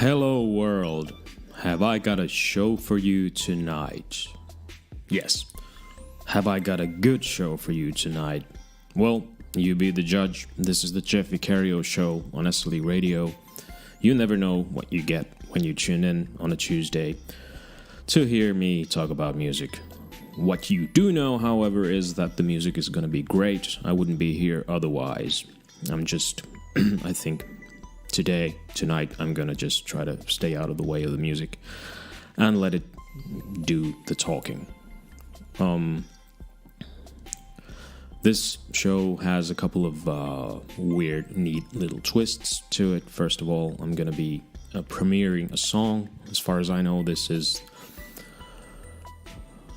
Hello world, have I got a show for you tonight? Yes, have I got a good show for you tonight? Well, you be the judge. This is the Jeff Vicartio Show on SLE Radio. You never know what you get when you tune in on a Tuesday to hear me talk about music. What you do know, however, is that the music is going to be great. I wouldn't be here otherwise. I think tonight, I'm going to just try to stay out of the way of the music and let it do the talking. This show has a couple of weird, neat little twists to it. First of all, I'm going to be premiering a song. As far as I know, this is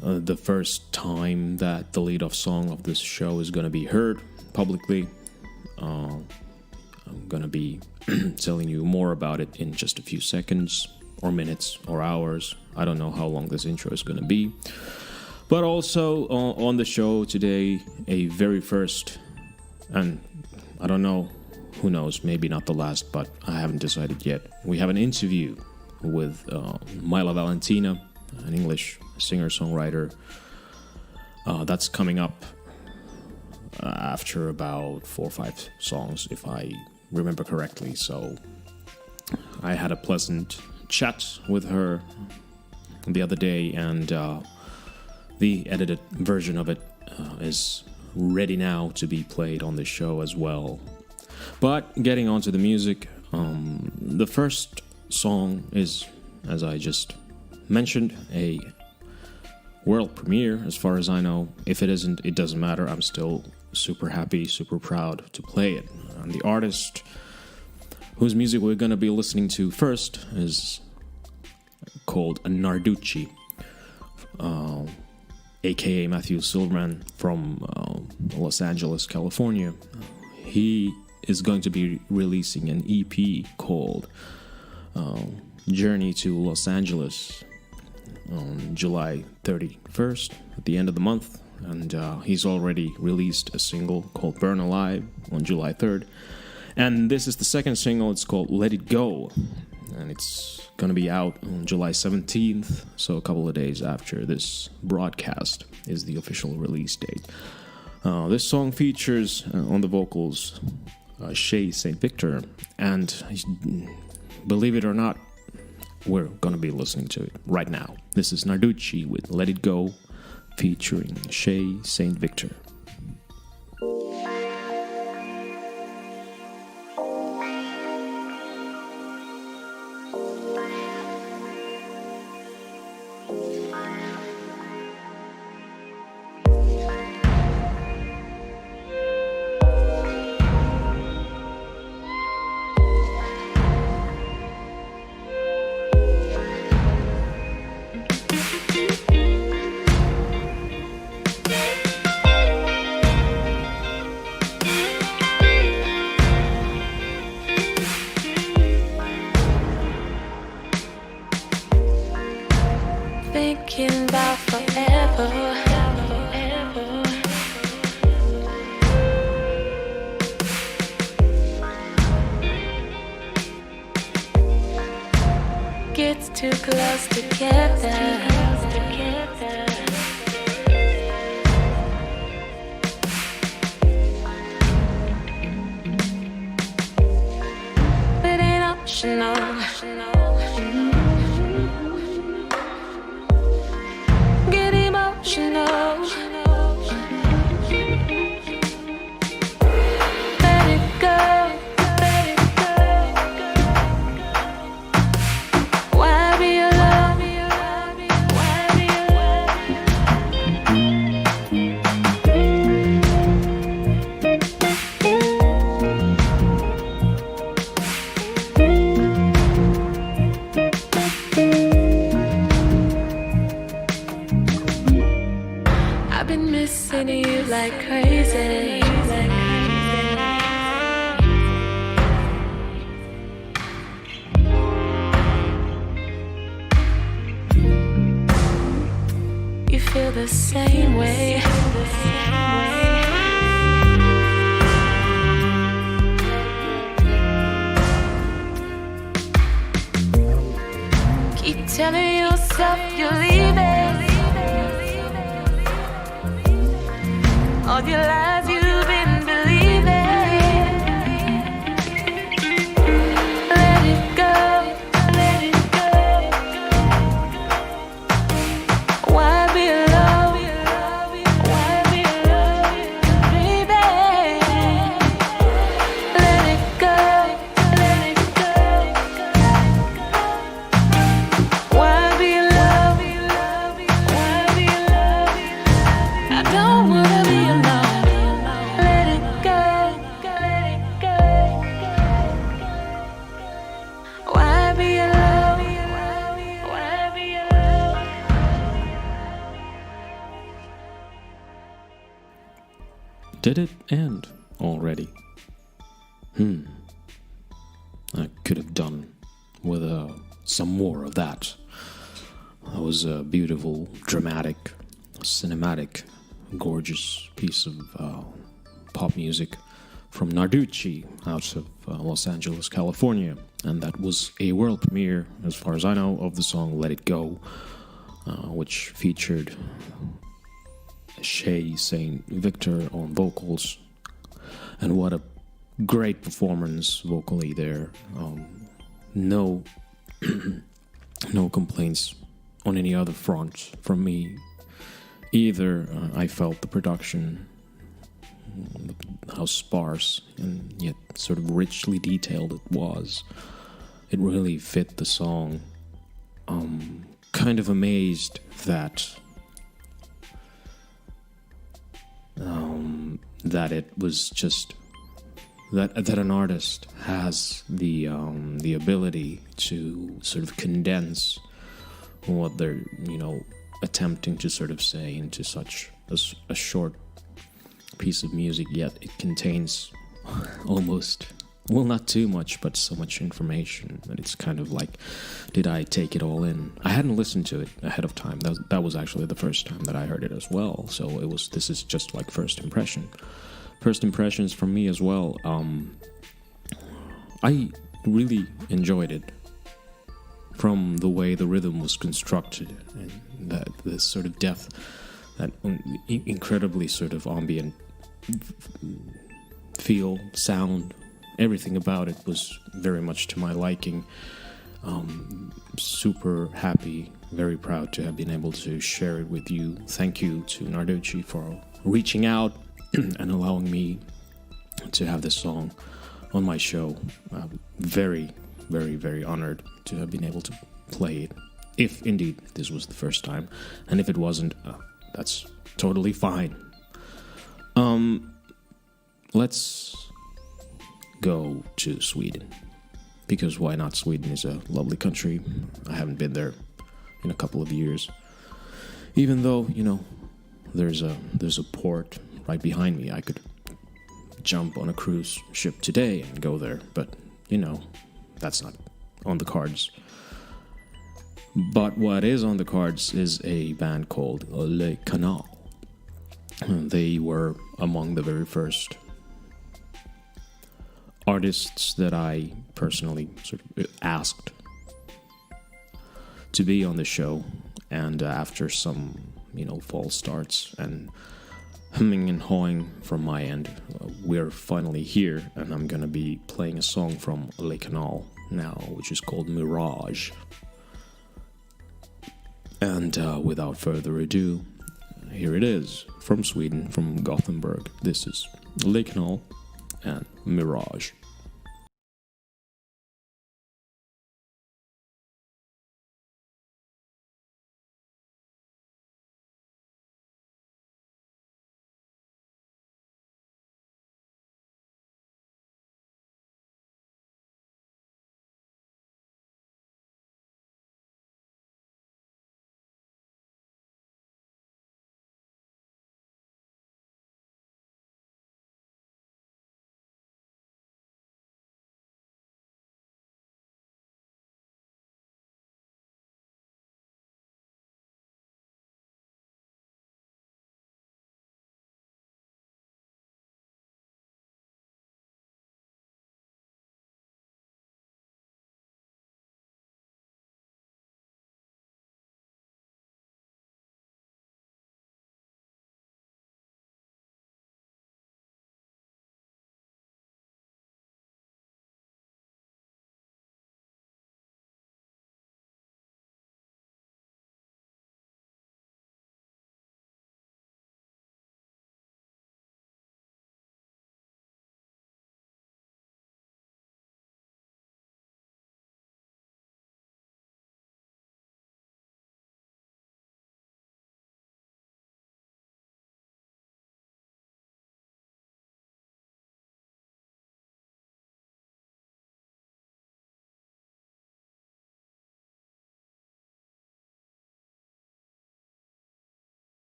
the first time that the lead-off song of this show is going to be heard publicly. I'm going to be telling you more about it in just a few seconds, or minutes, or hours. I don't know how long this intro is going to be. But also on the show today, a very first, and I don't know, who knows, maybe not the last, but I haven't decided yet. We have an interview with Myla Valentina, an English singer-songwriter. That's coming up after about 4 or 5 songs, if I remember correctly. So I had a pleasant chat with her the other day, and the edited version of it is ready now to be played on the show as well. But getting on to the music, the first song is, as I just mentioned, a world premiere as far as I know. If it isn't, it doesn't matter. I'm still super happy, super proud to play it. And the artist whose music we're going to be listening to first is called Narducci, aka Matthew Silverman from Los Angeles, California. He is going to be releasing an EP called Journey to Los Angeles on July 31st, at the end of the month. And he's already released a single called Burn Alive on July 3rd. And this is the second single. It's called Let It Go. And it's going to be out on July 17th. So a couple of days after this broadcast is the official release date. This song features on the vocals Shay Saint-Victor. And believe it or not, we're going to be listening to it right now. This is Narducci with Let It Go, featuring Shay Saint-Victor. Thinking about forever. Gets too close together. It ain't optional. Get emotional. Let it go. Why be alone? Why be I've been missing you like crazy. You feel the same way. telling yourself you're leaving. All your lies you've been believing. Let it go, let it go. Why be alone? Why be alone, baby? Let it go, let it go. Why be alone? Why be alone? I don't wanna be alone. Let it go, let it go. Why be alone? Why be alone? Did it end already? I could have done with some more of that. That was a beautiful, dramatic, cinematic, gorgeous piece of pop music from Narducci out of Los Angeles, California. And that was a world premiere, as far as I know, of the song Let It Go, which featured Shay Saint-Victor on vocals. And what a great performance vocally there. No no complaints on any other front from me either. I felt the production, how sparse and yet sort of richly detailed it was. It really fit the song. Kind of amazed that that it was just that an artist has the ability to sort of condense what they're attempting to sort of say into such a short piece of music, yet it contains almost, well, not too much, but so much information that it's kind of like, did I take it all in? I hadn't listened to it ahead of time. That was actually the first time that I heard it as well. So this is just like first impressions from me as well. I really enjoyed it from the way the rhythm was constructed and that this sort of depth, that incredibly sort of ambient feel, sound, everything about it was very much to my liking. Super happy, very proud to have been able to share it with you. Thank you to Narducci for reaching out and allowing me to have this song on my show. Very, very, very honored to have been able to play it, if indeed this was the first time. And if it wasn't, that's totally fine. Let's go to Sweden, because why not? Sweden is a lovely country. I haven't been there in a couple of years, even though there's a port right behind me. I could jump on a cruise ship today and go there, but that's not on the cards. But what is on the cards is a band called Canal. They were among the very first artists that I personally sort of asked to be on the show, and after some false starts and humming and hawing from my end, we're finally here, and I'm gonna be playing a song from Canal now, which is called Mirage. And without further ado, here it is, from Sweden, from Gothenburg. This is Canal and Mirage.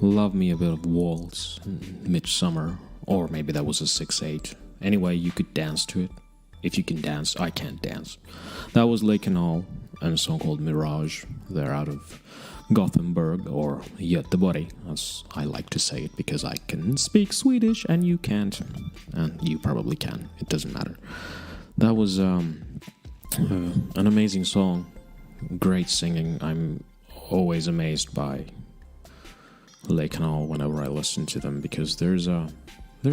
Love Me a Bit of Waltz, Midsummer, or maybe that was a 6/8. Anyway, you could dance to it. If you can dance, I can't dance. That was Canal and a song called Mirage. They're out of Gothenburg, or Göteborg, as I like to say it, because I can speak Swedish and you can't. And you probably can. It doesn't matter. That was an amazing song. Great singing. I'm always amazed by Canal whenever I listen to them, because there's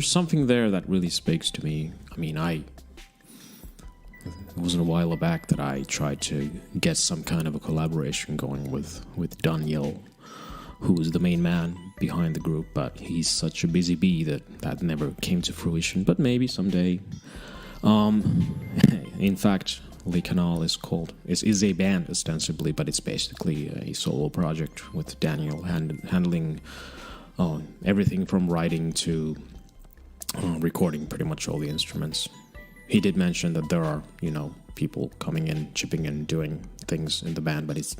something there that really speaks to me. I mean, it wasn't a while back that I tried to get some kind of a collaboration going with Daniel, who is the main man behind the group, but he's such a busy bee that never came to fruition. But maybe someday. In fact, Canal is a band ostensibly, but it's basically a solo project with Daniel handling everything from writing to recording pretty much all the instruments. He did mention that there are, people coming in, chipping in, doing things in the band, but it's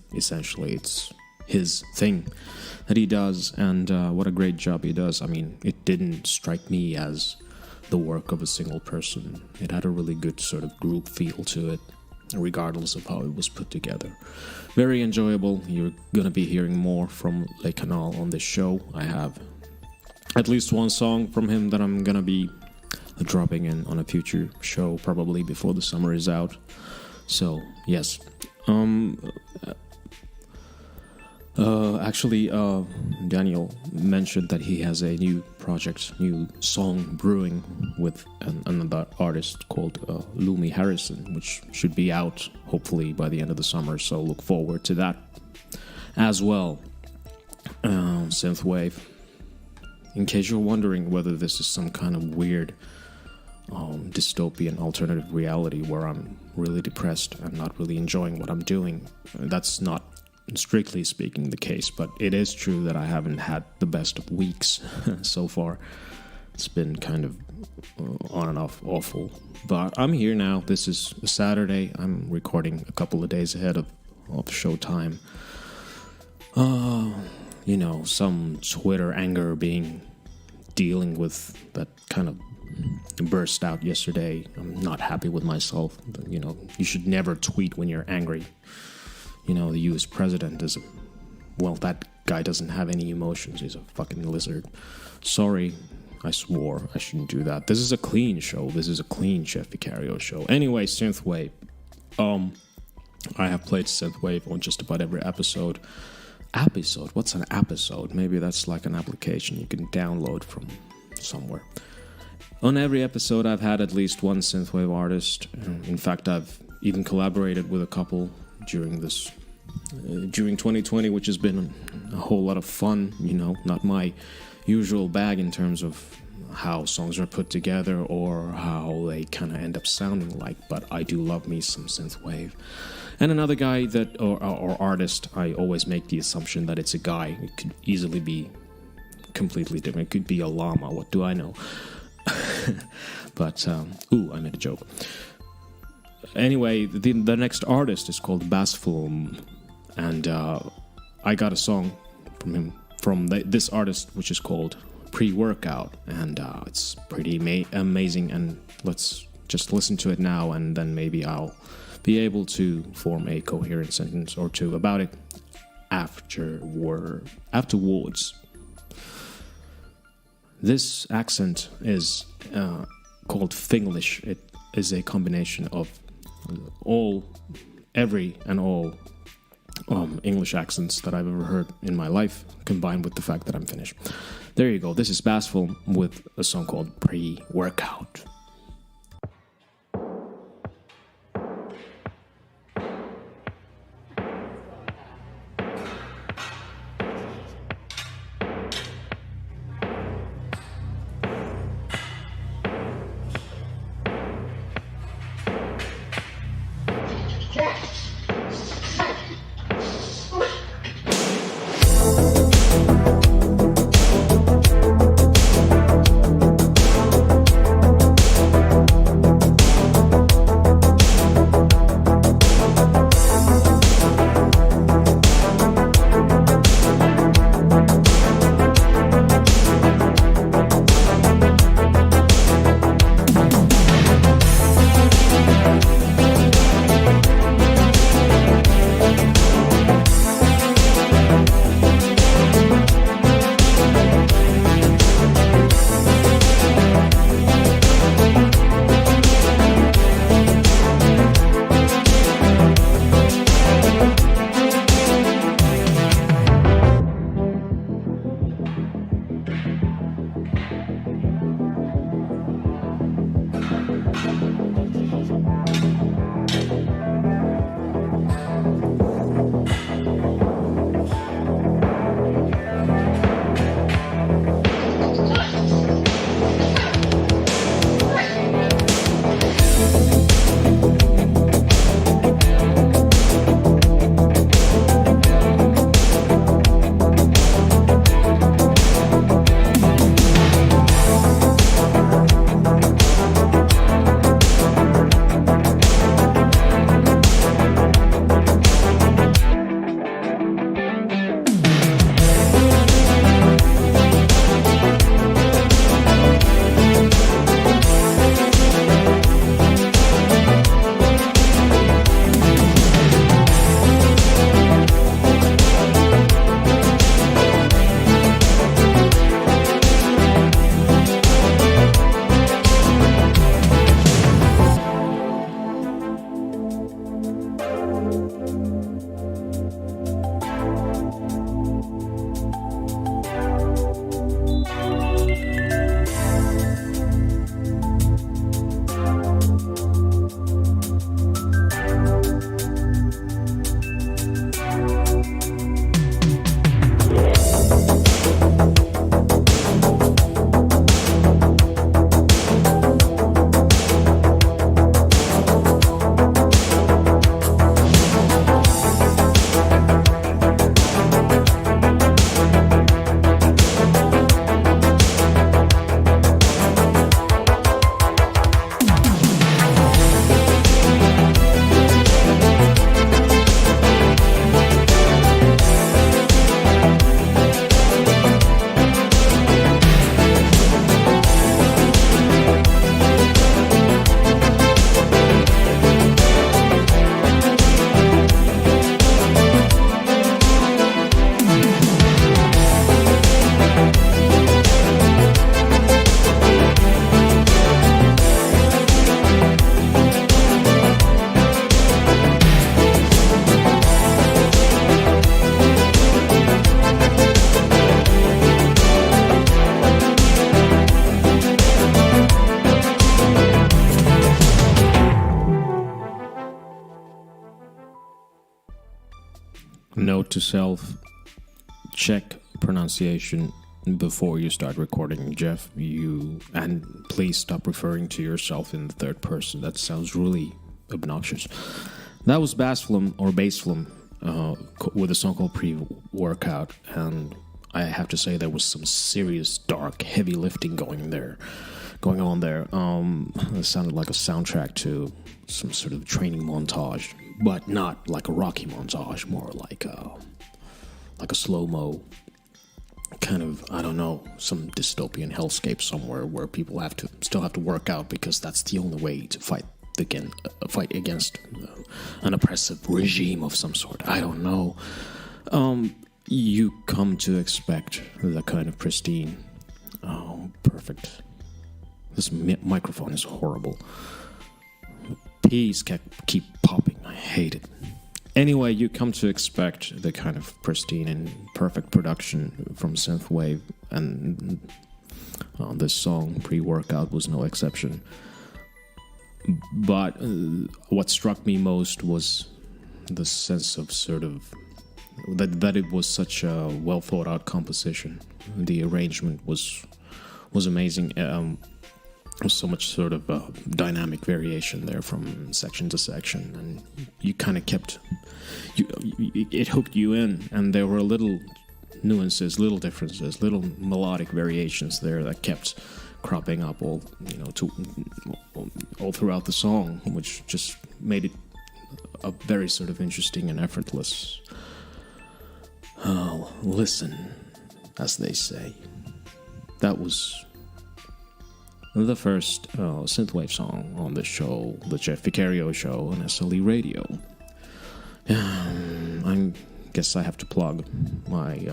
his thing that he does, and what a great job he does. I mean, it didn't strike me as the work of a single person. It had a really good sort of group feel to it, regardless of how it was put together. Very enjoyable. You're gonna be hearing more from Canal on this show. I have at least one song from him that I'm gonna be dropping in on a future show, probably before the summer is out. So yes, actually, Daniel mentioned that he has a new song brewing with another artist called Lumi Harrison, which should be out hopefully by the end of the summer. So look forward to that as well. Synthwave. In case you're wondering whether this is some kind of weird dystopian alternative reality where I'm really depressed and not really enjoying what I'm doing, that's not strictly speaking the case, but it is true that I haven't had the best of weeks so far. It's been kind of on and off awful, but I'm here now. This is a Saturday. I'm recording a couple of days ahead of showtime. Some Twitter anger dealing with that kind of burst out yesterday. I'm not happy with myself. You should never tweet when you're angry. The US president that guy doesn't have any emotions. He's a fucking lizard. Sorry, I swore. I shouldn't do that. This is a clean show. This is a clean Jeff Vicartio show. Anyway, Synthwave. I have played Synthwave on just about every episode. What's an episode? Maybe that's like an application you can download from somewhere. On every episode, I've had at least one Synthwave artist. In fact, I've even collaborated with a couple during 2020, which has been a whole lot of fun. Not my usual bag in terms of how songs are put together or how they kind of end up sounding like, but I do love me some synthwave. And another guy or artist, I always make the assumption that it's a guy. It could easily be completely different. It could be a llama, what do I know? But I made a joke. Anyway, the next artist is called Basphlem, and I got a song from him, this artist, which is called Pre-Workout, and it's pretty amazing, and let's just listen to it now, and then maybe I'll be able to form a coherent sentence or two about it afterwards. This accent is called Finglish. It is a combination of every and all English accents that I've ever heard in my life, combined with the fact that I'm Finnish. There you go. This is Basphlem with a song called Pre-Workout. Note to self, check pronunciation before you start recording, Jeff. And please stop referring to yourself in the third person. That sounds really obnoxious. That was Basphlem with a song called Pre-Workout, and I have to say there was some serious dark heavy lifting going on there. It sounded like a soundtrack to some sort of training montage, but not like a Rocky montage, more like a slow-mo kind of, I don't know, some dystopian hellscape somewhere where people still have to work out because that's the only way to fight against an oppressive regime of some sort. I don't know. You come to expect the kind of pristine, perfect. This microphone is horrible. Peas keep popping. I hate it. Anyway, you come to expect the kind of pristine and perfect production from synthwave, and this song, Pre-Workout, was no exception. But what struck me most was the sense of sort of that it was such a well thought out composition. The arrangement was amazing. So much sort of dynamic variation there from section to section, and you kind of it hooked you in, and there were little nuances, little differences, little melodic variations there that kept cropping up all throughout the song, which just made it a very sort of interesting and effortless listen, as they say. That was the first synthwave song on the show, the Jeff Vicartio Show on SLE Radio. I guess I have to plug my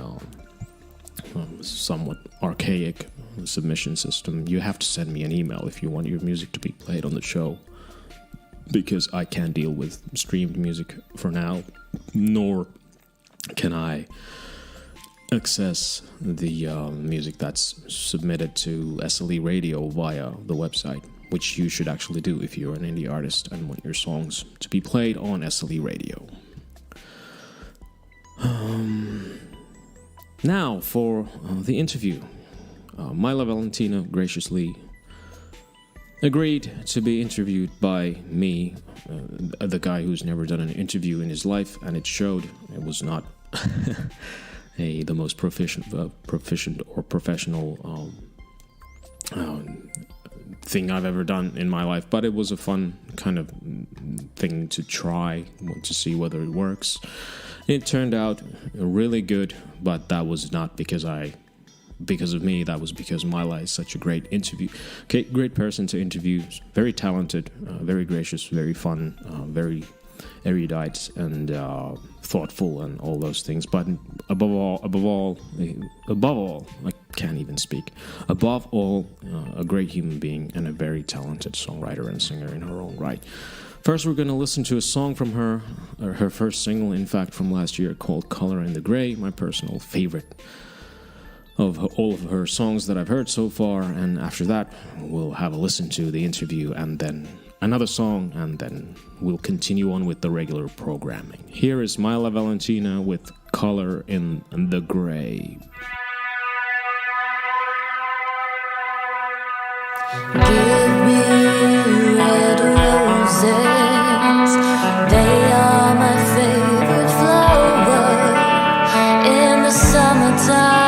somewhat archaic submission system. You have to send me an email if you want your music to be played on the show, because I can't deal with streamed music for now, nor can I access the music that's submitted to SLE Radio via the website, which you should actually do if you're an indie artist and want your songs to be played on SLE Radio. Now for the interview. Myla Valentina graciously agreed to be interviewed by me, the guy who's never done an interview in his life, and it showed. It was not the most proficient or professional thing I've ever done in my life, but it was a fun kind of thing to try to see whether it works. It turned out really good, but that was not because of me. That was because Myla is such a great person to interview, very talented, very gracious, very fun, very erudite and thoughtful and all those things. But above all, I can't even speak. Above all, a great human being and a very talented songwriter and singer in her own right. First, we're going to listen to a song from her, her first single, in fact, from last year, called Color in the Gray, my personal favorite of all of her songs that I've heard so far. And after that, we'll have a listen to the interview and then another song, and then we'll continue on with the regular programming. Here is Myla Valentina with Color in the Gray. Give me red roses, they are my favorite flower in the summertime.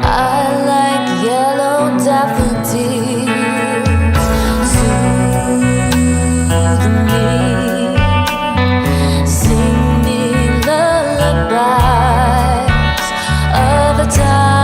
I like yellow daffodils, soothe me, sing me lullabies of a time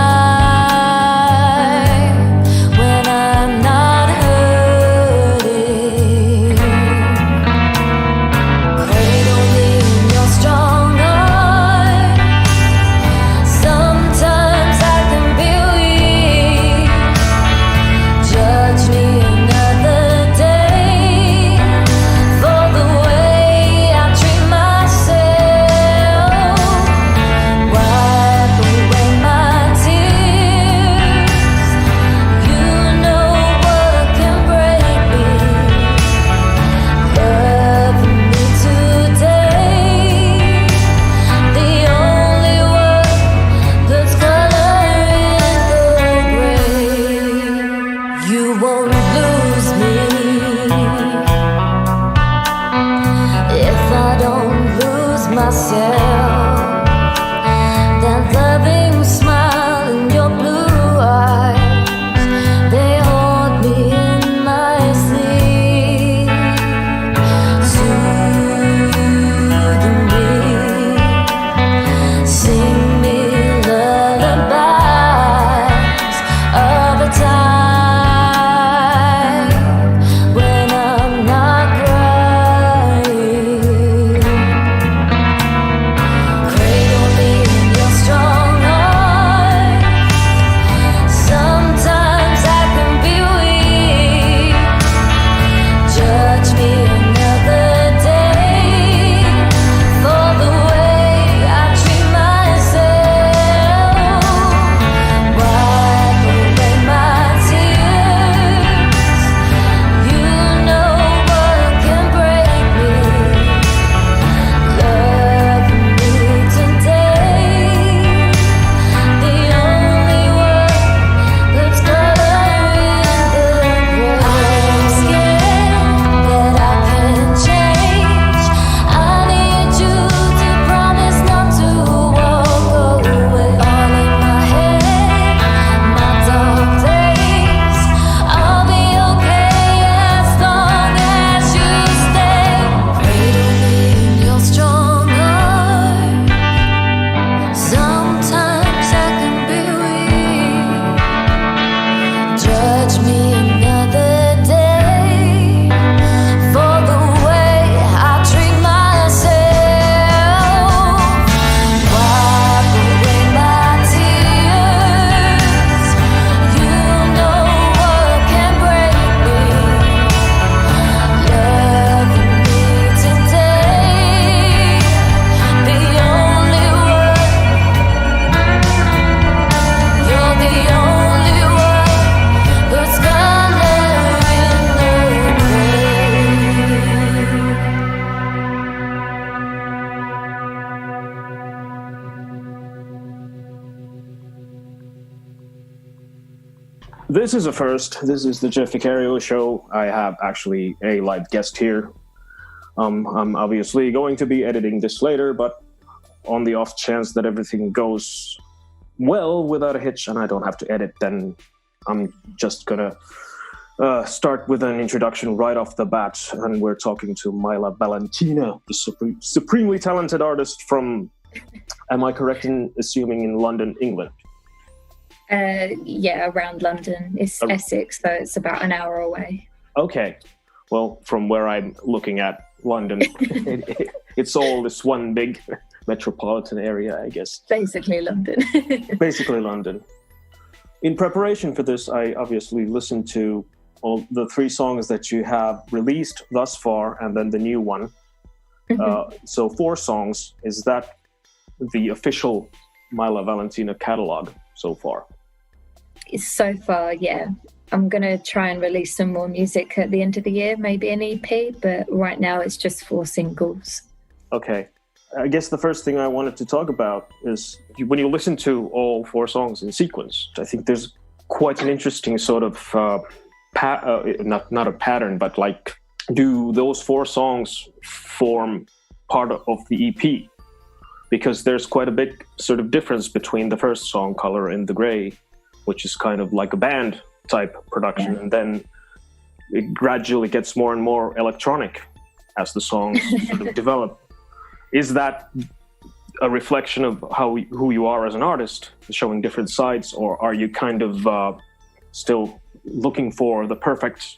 This is a first. This is the Jeff Vicartio Show. I have actually a live guest here. I'm obviously going to be editing this later, but on the off chance that everything goes well without a hitch and I don't have to edit, then I'm just gonna start with an introduction right off the bat. And we're talking to Myla Valentina, the supremely talented artist from, am I correct in assuming, in London, England? Yeah, around London. It's Essex, so it's about an hour away. Okay. Well, from where I'm looking at London, it's all this one big metropolitan area, I guess. Basically London. Basically London. In preparation for this, I obviously listened to all the 3 songs that you have released thus far, and then the new one. So 4 songs. Is that the official Myla Valentina catalog so far? So far, yeah. I'm going to try and release some more music at the end of the year, maybe an EP, but right now it's just 4 singles. Okay. I guess the first thing I wanted to talk about is when you listen to all 4 songs in sequence, I think there's quite an interesting sort of, not a pattern, but like, do those 4 songs form part of the EP? Because there's quite a big sort of difference between the first song, Color in the Gray, which is kind of like a band type production, and then it gradually gets more and more electronic as the songs sort of develop. Is that a reflection of who you are as an artist, showing different sides, or are you kind of still looking for the perfect,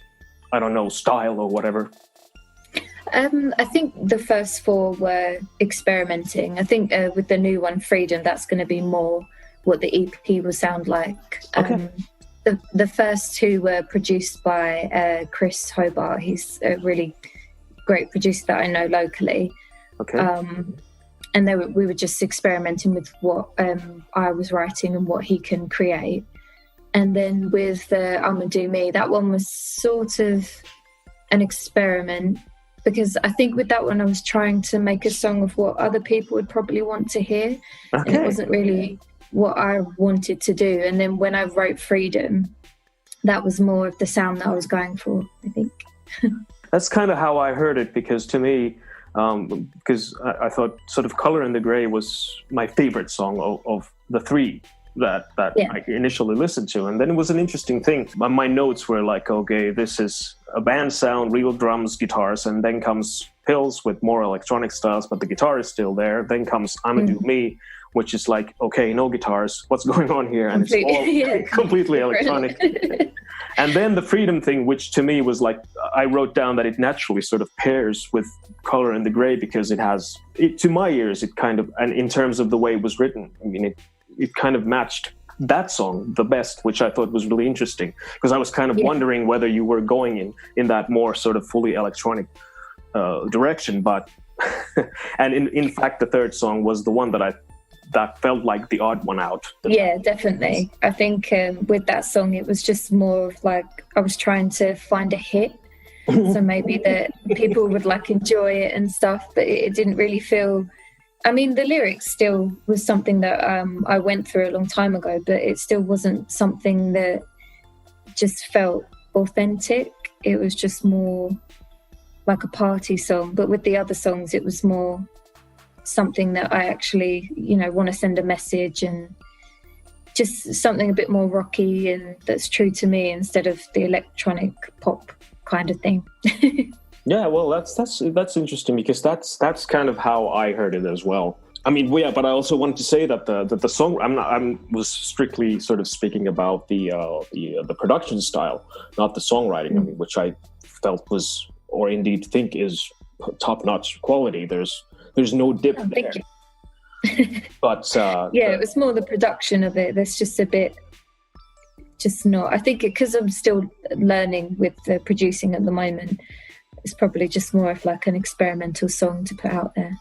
I don't know, style or whatever? I think the first 4 were experimenting. I think with the new one, Freedom, that's going to be more what the EP will sound like. Okay. The first 2 were produced by Chris Hobart. He's a really great producer that I know locally. Okay. And we were just experimenting with what I was writing and what he can create. And then with I'ma Do Me, that one was sort of an experiment, because I think with that one I was trying to make a song of what other people would probably want to hear. Okay. And it wasn't really what I wanted to do. And then when I wrote Freedom, that was more of the sound that I was going for, I think. That's kind of how I heard it, because to me, because I thought sort of Color in the Gray was my favorite song of the 3 that I initially listened to. And then it was an interesting thing. My notes were like, okay, this is a band sound, real drums, guitars, and then comes Pills with more electronic styles, but the guitar is still there. Then comes I'ma Do Me, which is like, okay, no guitars, what's going on here? And it's all completely electronic. And then the Freedom thing, which to me was like, I wrote down that it naturally sort of pairs with Color in the Gray, because to my ears, it kind of, and in terms of the way it was written, I mean, it kind of matched that song the best, which I thought was really interesting, because I was kind of wondering whether you were going in that more sort of fully electronic direction. But, and in fact, the 3rd song was the one that felt like the odd one out. Yeah, definitely. I think with that song, it was just more of like, I was trying to find a hit. So maybe that people would like enjoy it and stuff, but it didn't really feel, I mean, the lyrics still was something that I went through a long time ago, but it still wasn't something that just felt authentic. It was just more like a party song. But with the other songs, it was more something that I actually, want to send a message, and just something a bit more rocky and that's true to me, instead of the electronic pop kind of thing. Yeah, well, that's interesting, because that's kind of how I heard it as well. I mean, but I also wanted to say that the song, I was strictly sort of speaking about the production style, not the songwriting. I mean, which I felt was, or indeed think is, top-notch quality. There's no dip there. But it was more the production of it. There's just a bit, just not. I think because I'm still learning with the producing at the moment, it's probably just more of like an experimental song to put out there.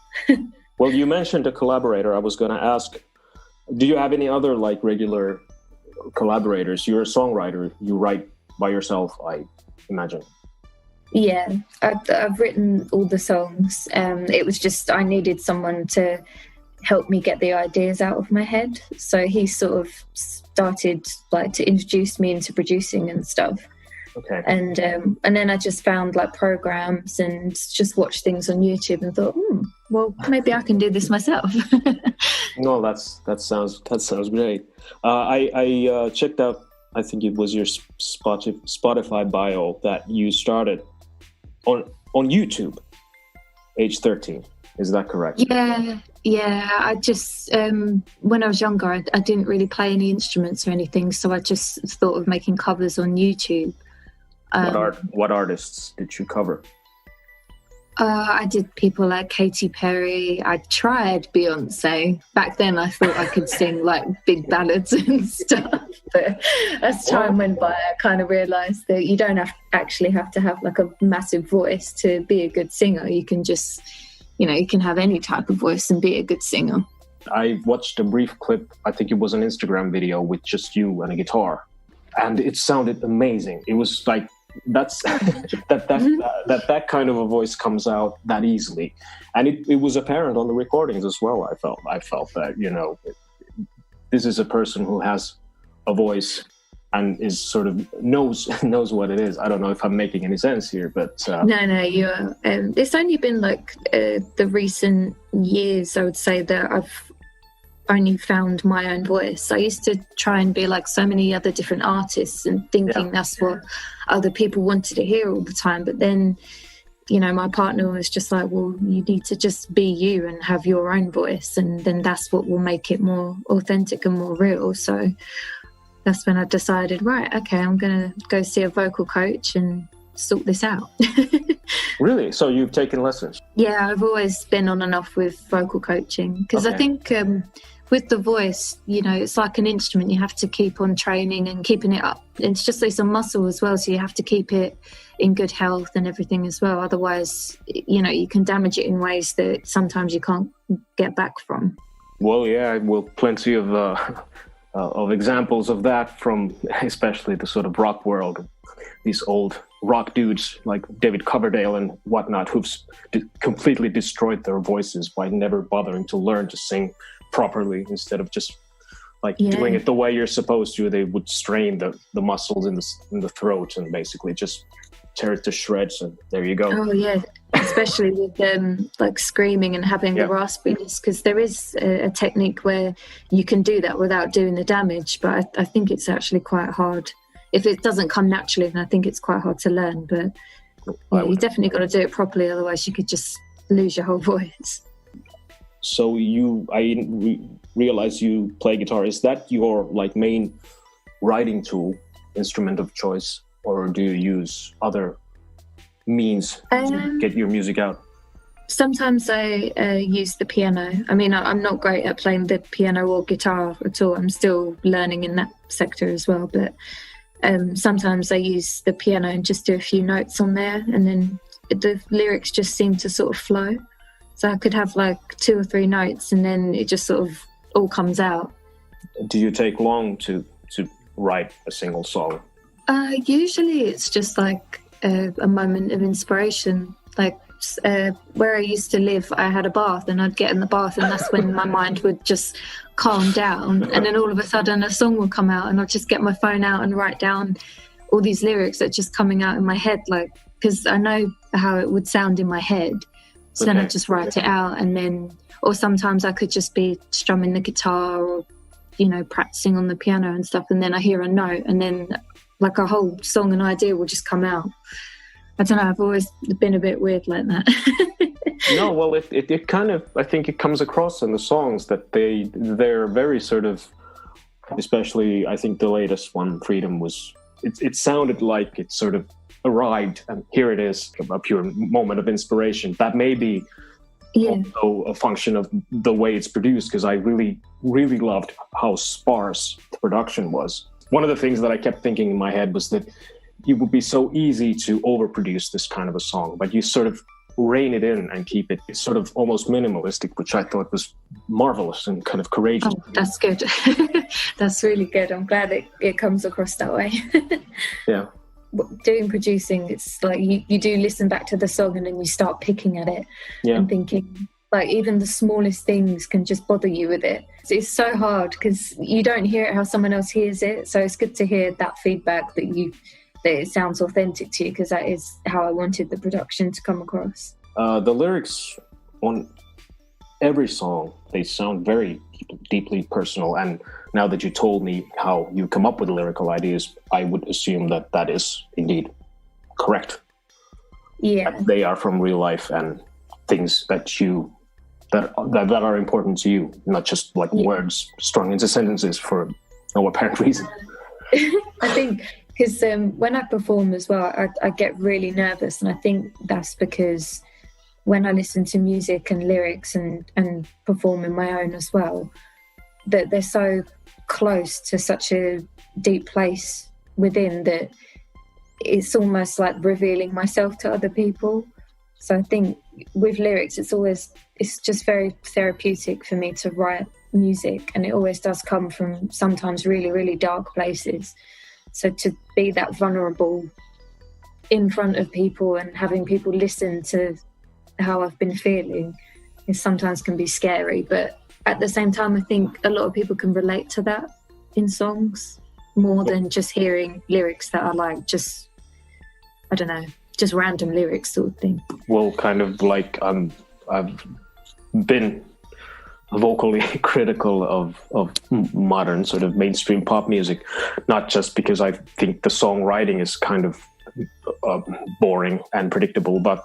Well, you mentioned a collaborator. I was going to ask, do you have any other like regular collaborators? You're a songwriter. You write by yourself, I imagine. Yeah, I've written all the songs. It was just I needed someone to help me get the ideas out of my head. So he sort of started like to introduce me into producing and stuff. Okay. And then I just found like programs and just watched things on YouTube and thought, well, maybe I can do this myself. No, that sounds great. I checked out. I think it was your Spotify bio that you started on YouTube, age 13. Is that correct? Yeah. I just when I was younger, I didn't really play any instruments or anything, so I just thought of making covers on YouTube. What artists did you cover? I did people like Katy Perry. I tried Beyonce. Back then I thought I could sing like big ballads and stuff. But as time went by, I kind of realised that you don't actually have to have like a massive voice to be a good singer. You can just, you can have any type of voice and be a good singer. I watched a brief clip, I think it was an Instagram video with just you and a guitar. And it sounded amazing. It was like, that kind of a voice comes out that easily, and it was apparent on the recordings as well. I felt that this is a person who has a voice and is sort of knows what it is. I don't know if I'm making any sense here, but no, you are. It's only been like the recent years, I would say, that I've only found my own voice. I used to try and be like so many other different artists and thinking that's what other people wanted to hear all the time. But then, my partner was just like, well, you need to just be you and have your own voice. And then that's what will make it more authentic and more real. So that's when I decided, right, okay, I'm going to go see a vocal coach and sort this out. Really? So you've taken lessons? Yeah, I've always been on and off with vocal coaching because I think with the voice, it's like an instrument. You have to keep on training and keeping it up. It's just like a muscle as well, so you have to keep it in good health and everything as well. Otherwise, you can damage it in ways that sometimes you can't get back from. Well, yeah, plenty of examples of that from especially the sort of rock world. These old rock dudes like David Coverdale and whatnot who've completely destroyed their voices by never bothering to learn to sing properly. Instead of just doing it the way you're supposed to, they would strain the muscles in the throat and basically just tear it to shreds, and there you go. Oh yeah, especially with like screaming and having the raspiness, because there is a technique where you can do that without doing the damage, but I think it's actually quite hard. If it doesn't come naturally, then I think it's quite hard to learn. But you definitely got to do it properly, otherwise you could just lose your whole voice. So I realize you play guitar. Is that your main writing tool, instrument of choice, or do you use other means to get your music out? Sometimes I use the piano. I mean, I'm not great at playing the piano or guitar at all. I'm still learning in that sector as well, but sometimes I use the piano and just do a few notes on there, and then the lyrics just seem to sort of flow. So I could have 2 or 3 notes, and then it just sort of all comes out. Do you take long to write a single song? Usually it's just a moment of inspiration. Where I used to live, I had a bath, and I'd get in the bath, and that's when my mind would just calm down, and then all of a sudden a song would come out, and I'd just get my phone out and write down all these lyrics that are just coming out in my head, because I know how it would sound in my head. So then I'd just write it out, and then, or sometimes I could just be strumming the guitar or, practicing on the piano and stuff, and then I hear a note, and then a whole song and idea will just come out. I don't know, I've always been a bit weird like that. No, well, it kind of, I think it comes across in the songs that they're very sort of, especially I think the latest one, Freedom, it sounded like it sort of arrived, and here it is, a pure moment of inspiration. That may be also a function of the way it's produced, because I really, really loved how sparse the production was. One of the things that I kept thinking in my head was that it would be so easy to overproduce this kind of a song, but you sort of rein it in and keep it sort of almost minimalistic, which I thought was marvelous and kind of courageous. Oh, that's good. That's really good. I'm glad it comes across that way. Yeah. Doing producing, it's you do listen back to the song, and then you start picking at it and thinking, even the smallest things can just bother you with it. It's so hard because you don't hear it how someone else hears it. So it's good to hear that feedback that it sounds authentic to you, because that is how I wanted the production to come across. The lyrics on every song, they sound very deeply personal. And now that you told me how you come up with lyrical ideas, I would assume that is indeed correct. Yeah. That they are from real life and things that are important to you, not just words strung into sentences for no apparent reason. I think because when I perform as well, I get really nervous, and I think that's because when I listen to music and lyrics and perform in my own as well, that they're so close to such a deep place within that it's almost like revealing myself to other people. So I think with lyrics, it's just very therapeutic for me to write music, and it always does come from sometimes really, really dark places. So to be that vulnerable in front of people and having people listen to how I've been feeling is sometimes can be scary, but at the same time, I think a lot of people can relate to that in songs more than just hearing lyrics that are like just, I don't know, just random lyrics sort of thing. Well, kind of like I've been vocally critical of modern sort of mainstream pop music, not just because I think the songwriting is kind of boring and predictable, but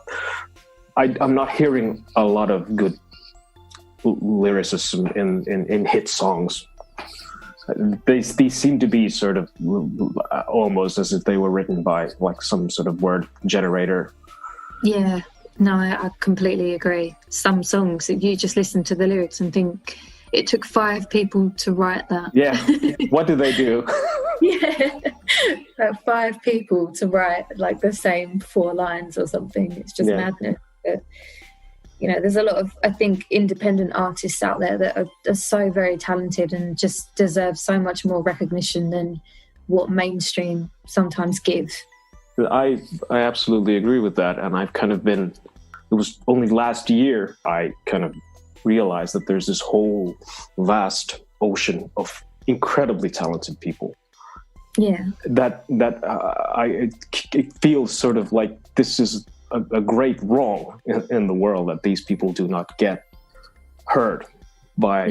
I'm not hearing a lot of good lyricism in hit songs. These seem to be sort of almost as if they were written by like some sort of word generator. Yeah, no, I completely agree. Some songs, you just listen to the lyrics and think it took 5 people to write that. Yeah, what do they do? Yeah, 5 people to write like the same 4 lines or something. It's just madness. But, you know, there's a lot of, I think, independent artists out there that are so very talented and just deserve so much more recognition than what mainstream sometimes give. I absolutely agree with that. And I've kind of been, it was only last year I kind of realized that there's this whole vast ocean of incredibly talented people. Yeah. It feels sort of like this is a great wrong in the world that these people do not get heard by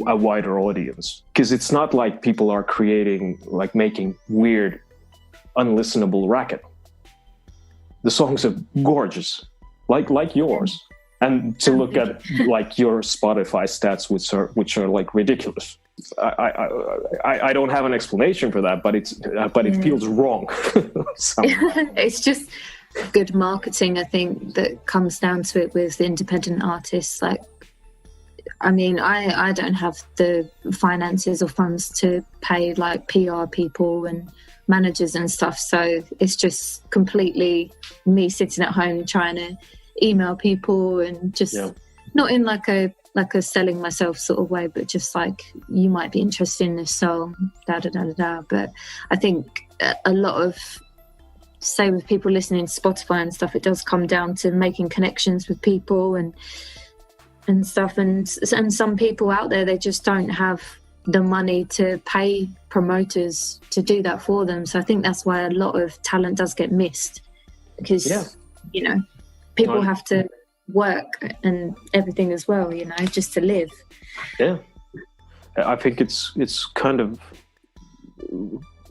a wider audience. Because it's not like people are creating, like making weird, unlistenable racket. The songs are gorgeous, like yours. And to look at like your Spotify stats, which are like ridiculous. I don't have an explanation for that, but it feels wrong. It's just good marketing, I think, that comes down to it with independent artists. Like, I mean, I don't have the finances or funds to pay like PR people and managers and stuff, so it's just completely me sitting at home trying to email people and just not in like a selling myself sort of way, but just like, you might be interested in this song, But I think a lot of, say with people listening to Spotify and stuff, it does come down to making connections with people and stuff, and some people out there, they just don't have the money to pay promoters to do that for them. So I think that's why a lot of talent does get missed, because you know, people have to work and everything as well, you know, just to live. Yeah, I think it's kind of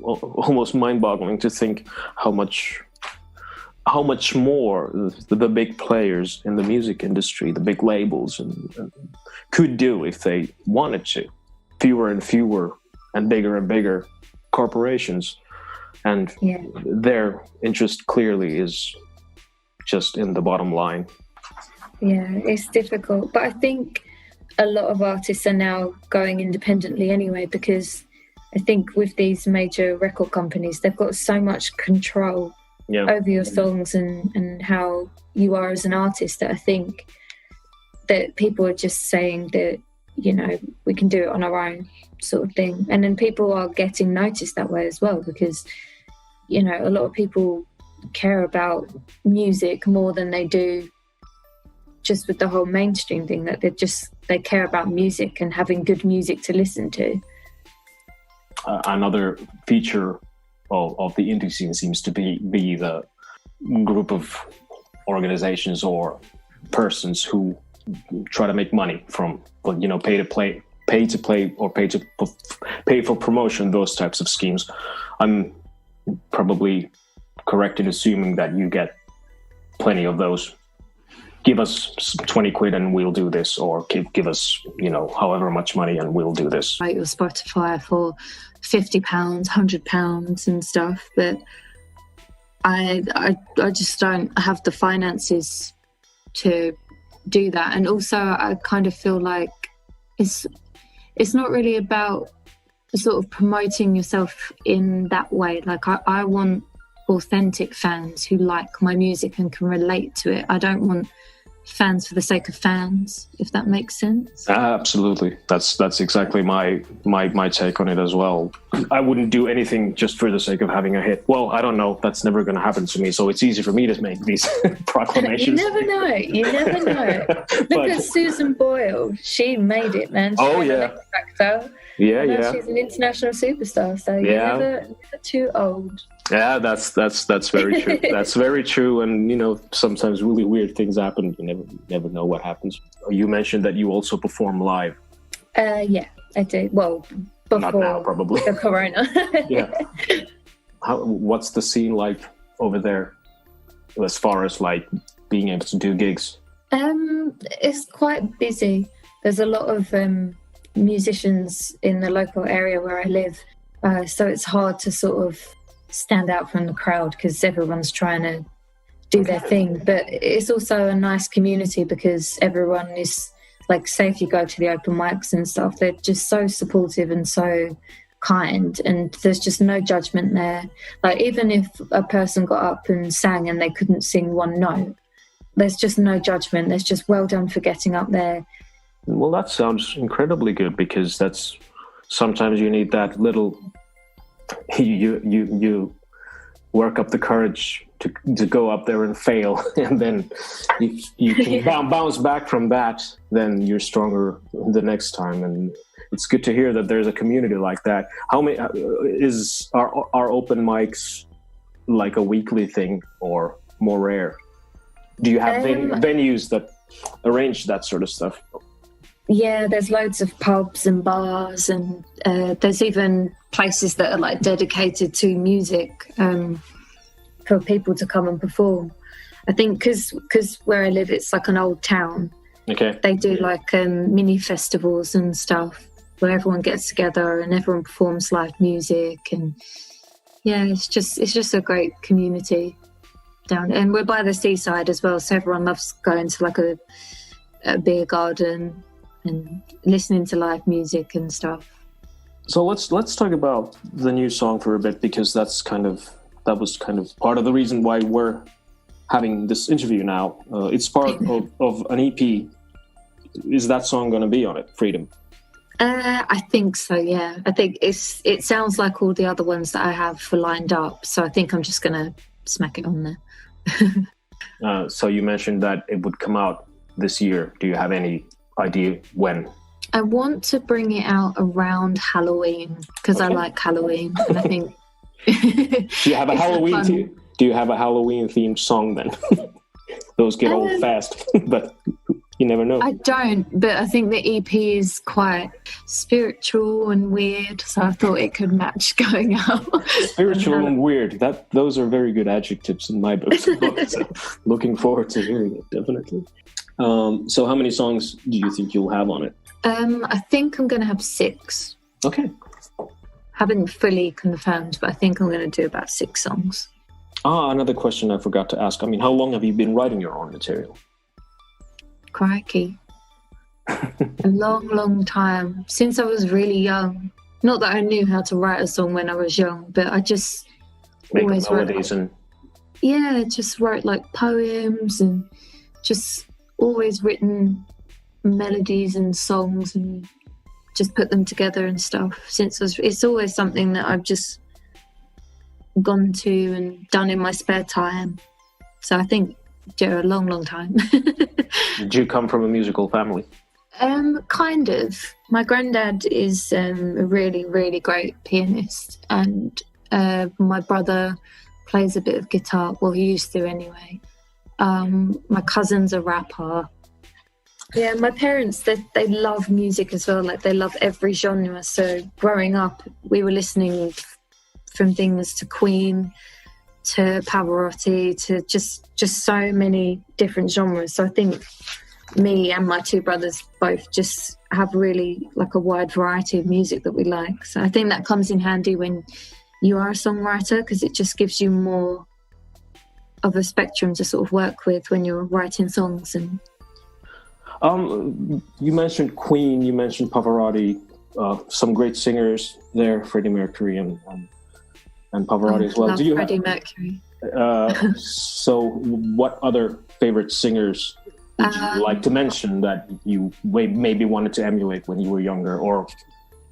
almost mind-boggling to think how much more the big players in the music industry, the big labels, and could do if they wanted to. Fewer and fewer and bigger corporations, and their interest clearly is just in the bottom line. Yeah, it's difficult, but I think a lot of artists are now going independently anyway, because I think with these major record companies, they've got so much control over your songs and how you are as an artist, that I think that people are just saying that, you know, we can do it on our own sort of thing. And then people are getting noticed that way as well, because, you know, a lot of people care about music more than they do just with the whole mainstream thing, that they care about music and having good music to listen to. Another feature of the indie scene seems to be the group of organizations or persons who try to make money from, you know, pay to play or pay for promotion, those types of schemes. I'm probably correct in assuming that you get plenty of those. Give us 20 quid and we'll do this, or give us, you know, however much money and we'll do this. Like your Spotify for £50, £100 and stuff, but I just don't have the finances to do that. And also I kind of feel like it's not really about sort of promoting yourself in that way. Like I want authentic fans who like my music and can relate to it. I don't want fans for the sake of fans, if that makes sense. Absolutely. That's exactly my take on it as well. I wouldn't do anything just for the sake of having a hit. Well, I don't know. That's never going to happen to me. So it's easy for me to make these proclamations. You never know. Look at Susan Boyle. She made it, man. She yeah. Factor. Yeah. She's an international superstar. So you're never too old. Yeah, that's very true. That's very true. And sometimes really weird things happen. You never know what happens. You mentioned that you also perform live. Yeah, I do. Well, before not now, probably. The corona. Yeah. What's the scene like over there, as far as like being able to do gigs? It's quite busy. There's a lot of musicians in the local area where I live, so it's hard to sort of stand out from the crowd because everyone's trying to do their thing. But it's also a nice community because everyone is like, say if you go to the open mics and stuff, they're just so supportive and so kind, and there's just no judgment there. Like even if a person got up and sang and they couldn't sing one note, there's just no judgment. There's just well done for getting up there. Well, that sounds incredibly good, because that's sometimes you need that little you work up the courage to go up there and fail, and then you can bounce back from that. Then you're stronger the next time, and it's good to hear that there's a community like that. How many are open mics like a weekly thing or more rare? Do you have venues that arrange that sort of stuff? Yeah, there's loads of pubs and bars, and there's even places that are like dedicated to music for people to come and perform. I think because where I live, it's like an old town. Okay. They do like mini festivals and stuff where everyone gets together and everyone performs live music, and yeah, it's just a great community down. And we're by the seaside as well, so everyone loves going to like a beer garden and listening to live music and stuff. So let's talk about the new song for a bit, because that was kind of part of the reason why we're having this interview now. It's part of an EP. Is that song going to be on it, Freedom? I think so, yeah. I think it sounds like all the other ones that I have lined up, so I think I'm just going to smack it on there. So you mentioned that it would come out this year. Do you have any idea when? I want to bring it out around Halloween, because I like Halloween, and I think Do you have a Halloween themed song then? Those get old fast, but you never know. I don't, but I think the EP is quite spiritual and weird, so I thought it could match going out. Spiritual and weird. Those are very good adjectives in my book. So looking forward to hearing it, definitely. So how many songs do you think you'll have on it? I think I'm going to have 6. Okay. Haven't fully confirmed, but I think I'm going to do about 6 songs. Another question I forgot to ask. I mean, how long have you been writing your own material? Crikey. A long, long time. Since I was really young. Not that I knew how to write a song when I was young, but I just always melodies wrote. Yeah, just wrote like poems and just always written melodies and songs and just put them together and stuff. It's always something that I've just gone to and done in my spare time. So I think a long, long time. Did you come from a musical family? Kind of. My granddad is a really, really great pianist, and my brother plays a bit of guitar. Well, he used to anyway. My cousin's a rapper. Yeah, my parents, they love music as well. Like, they love every genre. So growing up, we were listening from things to Queen to Pavarotti to just so many different genres. So I think me and my 2 brothers both just have really like a wide variety of music that we like. So I think that comes in handy when you are a songwriter, because it just gives you more of a spectrum to sort of work with when you're writing songs. And You mentioned Queen, you mentioned Pavarotti, some great singers there, Freddie Mercury and Pavarotti as well. Love Freddie Mercury. So what other favorite singers would you like to mention that you maybe wanted to emulate when you were younger? Or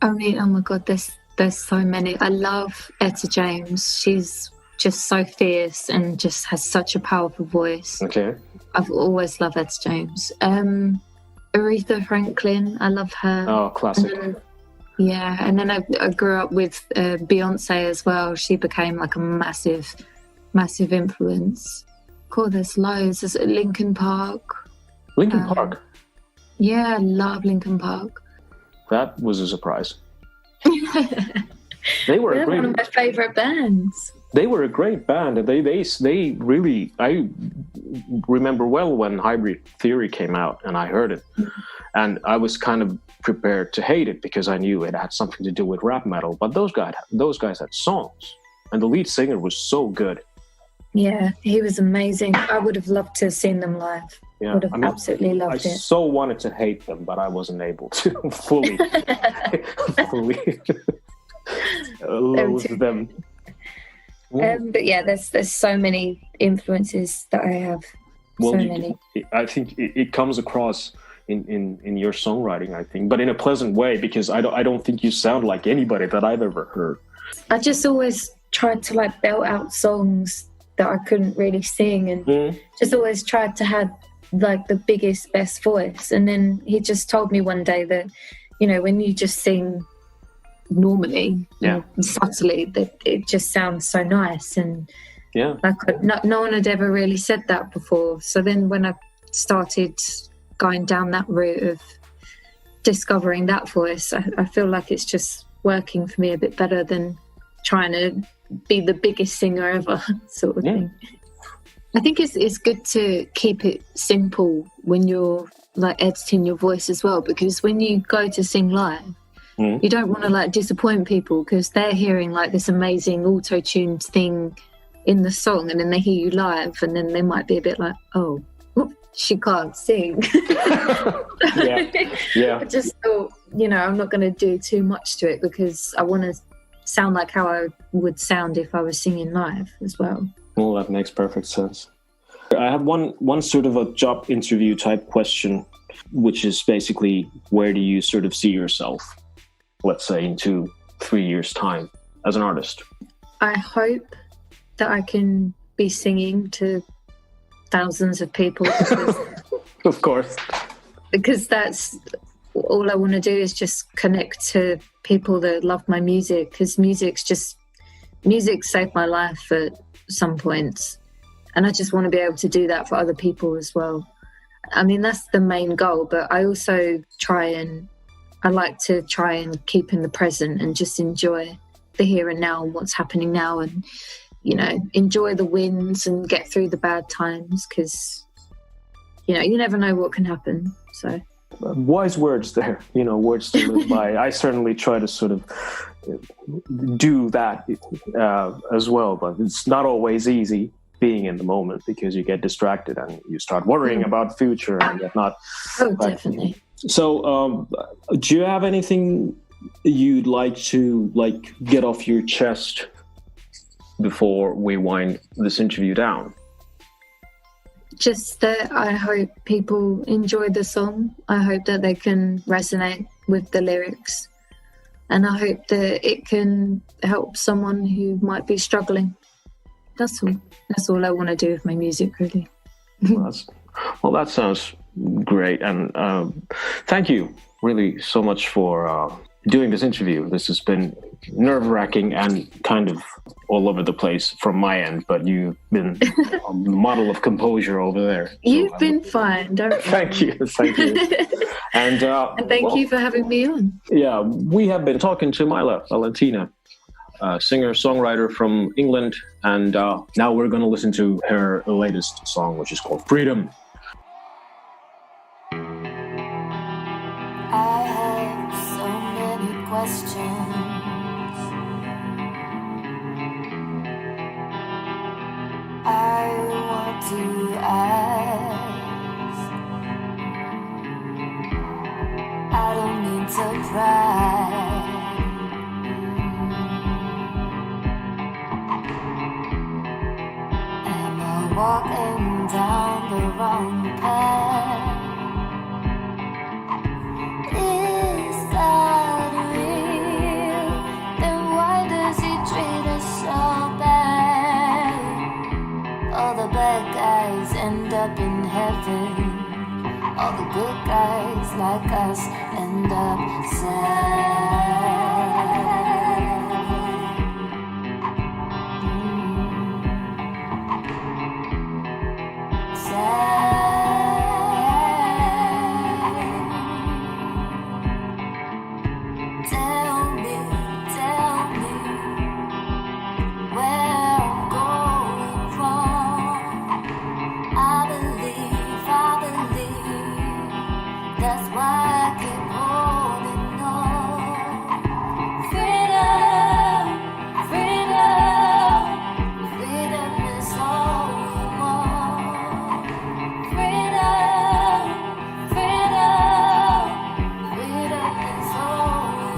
I mean, oh my God, there's so many. I love Etta James. She's just so fierce and just has such a powerful voice. Okay. I've always loved Etta James. Aretha Franklin, I love her. Oh, classic. And then I grew up with Beyonce as well. She became like a massive influence. Cool, there's loads. There's Linkin Park. Linkin Park? Yeah, I love Linkin Park. That was a surprise. They were one of my favourite bands. They were a great band. They really, I remember well when Hybrid Theory came out and I heard it. And I was kind of prepared to hate it because I knew it had something to do with rap metal. But those guys had songs. And the lead singer was so good. Yeah, he was amazing. I would have loved to have seen them live. Yeah, would have absolutely loved it. I so wanted to hate them, but I wasn't able to fully loathe them. But yeah, there's so many influences that I have. Well, many. I think it comes across in your songwriting, I think, but in a pleasant way, because I don't think you sound like anybody that I've ever heard. I just always tried to like belt out songs that I couldn't really sing, and just always tried to have like the biggest, best voice. And then he just told me one day that, you know, when you just sing normally, subtly, that it just sounds so nice. And like no one had ever really said that before. So then when I started going down that route of discovering that voice, I feel like it's just working for me a bit better than trying to be the biggest singer ever sort of thing. I think it's good to keep it simple when you're like editing your voice as well, because when you go to sing live, you don't want to like disappoint people, because they're hearing like this amazing auto-tuned thing in the song, and then they hear you live and then they might be a bit like, oh, she can't sing. I just thought, you know, I'm not going to do too much to it, because I want to sound like how I would sound if I was singing live as well. Well, that makes perfect sense. I have one sort of a job interview type question, which is basically, where do you sort of see yourself, let's say, in 2-3 years' time as an artist? I hope that I can be singing to thousands of people. Of course. Because that's all I want to do, is just connect to people that love my music, because music saved my life at some points, and I just want to be able to do that for other people as well. I mean, that's the main goal, but I also I like to try and keep in the present and just enjoy the here and now and what's happening now, and, you know, enjoy the wins and get through the bad times, because, you know, you never know what can happen. So wise words there, you know, words to live by. I certainly try to sort of do that as well, but it's not always easy being in the moment, because you get distracted and you start worrying about the future and whatnot. Oh, definitely. So do you have anything you'd like to get off your chest before we wind this interview down? Just that I hope people enjoy the song. I hope that they can resonate with the lyrics, and I hope that it can help someone who might be struggling. That's all. That's all I want to do with my music, really. Well, that sounds great, and thank you really so much for doing this interview. This has been nerve-wracking and kind of all over the place from my end, but you've been a model of composure over there. You've been fine, don't you? Thank you. And thank you for having me on. Yeah, we have been talking to Myla Valentina, singer-songwriter from England, and now we're going to listen to her latest song, which is called Freedom. I have so many questions. I want to ask. enterprise. Am I walking down the wrong path? Is that real? Then why does he treat us so bad? All the bad guys end up in heaven. All the good guys like us end up sad. Tell me where I'm going wrong. I believe, that's why I keep holding on. Freedom is all we want. Freedom is all we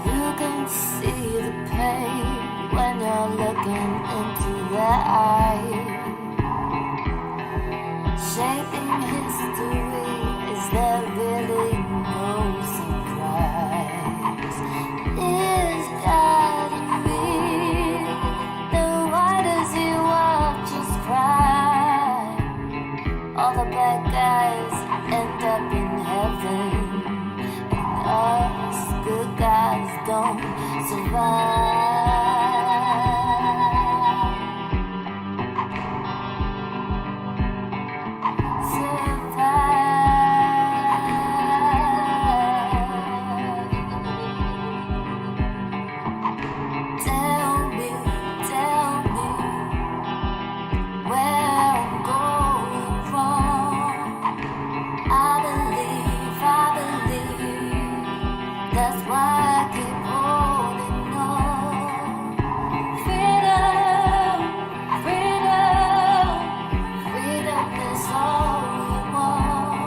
You can see the pain when you're looking into their eyes. Shaping history, is there really no surprise? Is God real? Then why does he watch us cry? All the bad guys end up in heaven, and us good guys don't survive. Tell me where I'm going wrong. I believe, that's why I keep holding on. Freedom is all we want.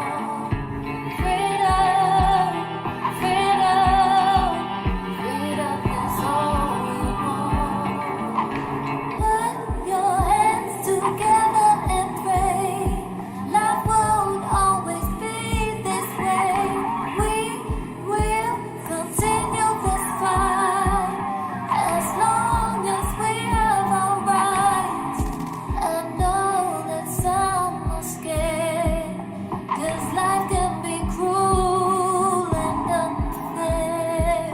Freedom is all we want. Put your hands together and pray. Life won't always be this way. We will continue this fight as long as we have our rights. I know that some are scared, 'cause life can be cruel and unfair.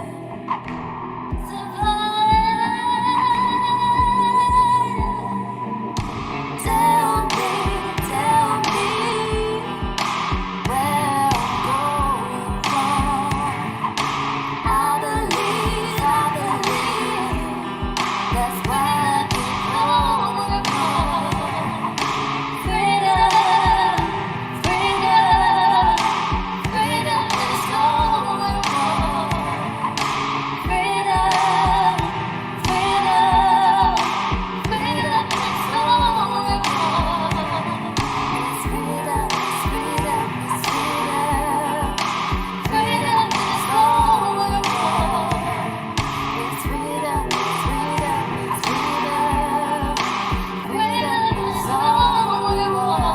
Tell me where I'm going wrong. I believe, that's why I keep holding on. Freedom is all we want. Freedom is all we want. It's freedom is all we want. It's freedom is all we want. Freedom is all we want.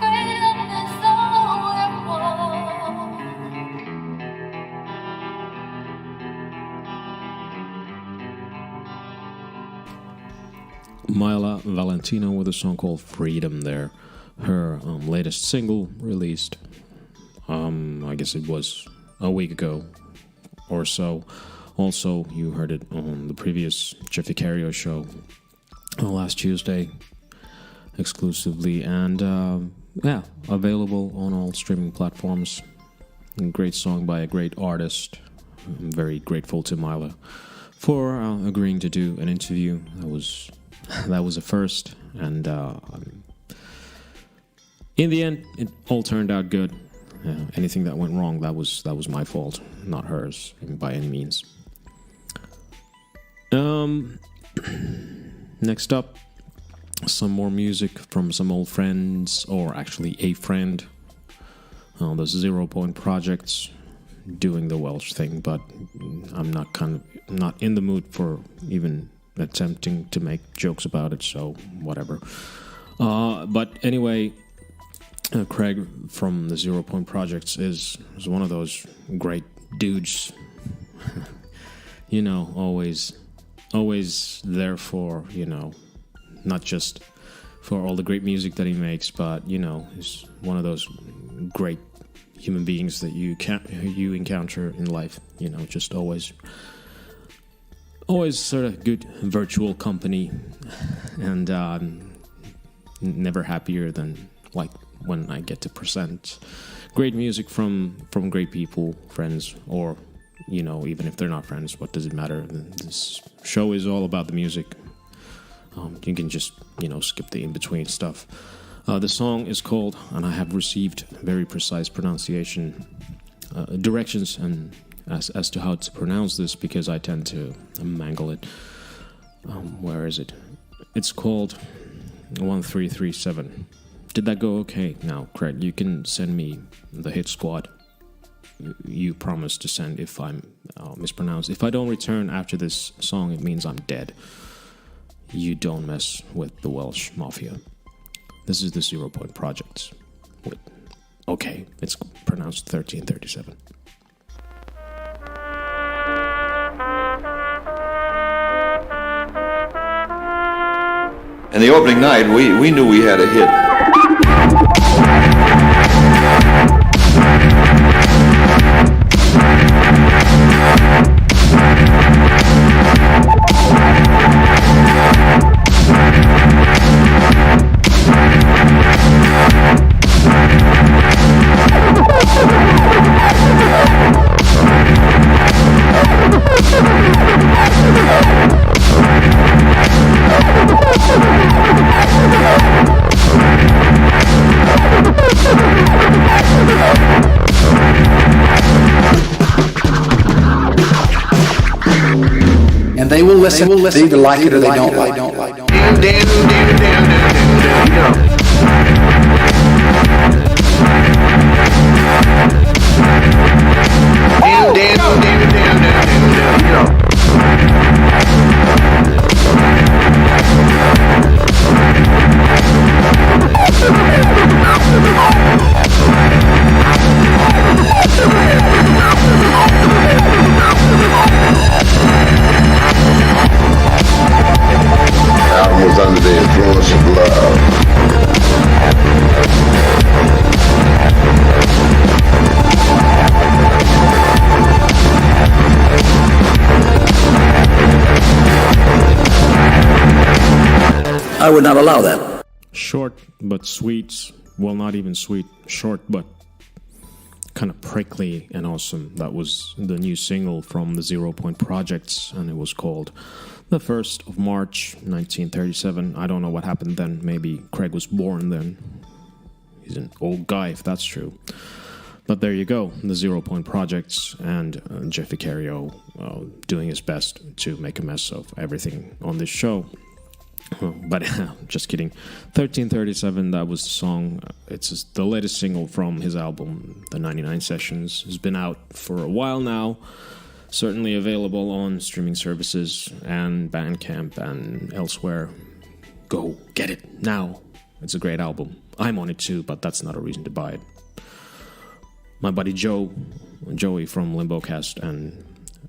Freedom is all we want. Myla Valentina with a song called Freedom there. Her latest single released, I guess it was a week ago or so. Also, you heard it on the previous Jeff Vicartio Show last Tuesday exclusively. And available on all streaming platforms. A great song by a great artist. I'm very grateful to Myla for agreeing to do an interview. That was That was a first, and in the end, it all turned out good. Anything that went wrong, that was my fault, not hers, by any means. Next up, some more music from some old friends, or actually a friend. The Zeropoint projects, doing the Welsh thing, but I'm not in the mood for even attempting to make jokes about it, so whatever. But anyway, Craig from the Zeropoint projects is one of those great dudes. You know, always there for, you know, not just for all the great music that he makes, but, you know, he's one of those great human beings that you encounter in life. You know, just always sort of good virtual company, and never happier than like when I get to present great music from great people, friends, or, you know, even if they're not friends, what does it matter? This show is all about the music. You can just, you know, skip the in-between stuff. The song is called, and I have received very precise pronunciation directions and as to how to pronounce this, because I tend to mangle it. Where is it? It's called 1337. Did that go okay? Now, Craig, you can send me the hit squad you promised to send if I'm mispronounced. If I don't return after this song, it means I'm dead. You don't mess with the Welsh Mafia. This is the Zeropoint Projects. Okay, it's pronounced 1337. And the opening night, we knew we had a hit. And they will listen. They either like it or they don't like it. Album was under the influence of love. I would not allow that. Short but sweet. Well, not even sweet. Short but kind of prickly and awesome. That was the new single from the Zeropoint Projects, and it was called The 1st of March, 1937. I don't know what happened then. Maybe Craig was born then. He's an old guy, if that's true. But there you go, the Zeropoint Projects, and Jeff Vicario doing his best to make a mess of everything on this show. But just kidding. 1337, that was the song. It's the latest single from his album, The 99 Sessions. It's been out for a while now. Certainly available on streaming services and Bandcamp and elsewhere. Go get it now. It's a great album. I'm on it too, but that's not a reason to buy it. My buddy Joey from Limbocast and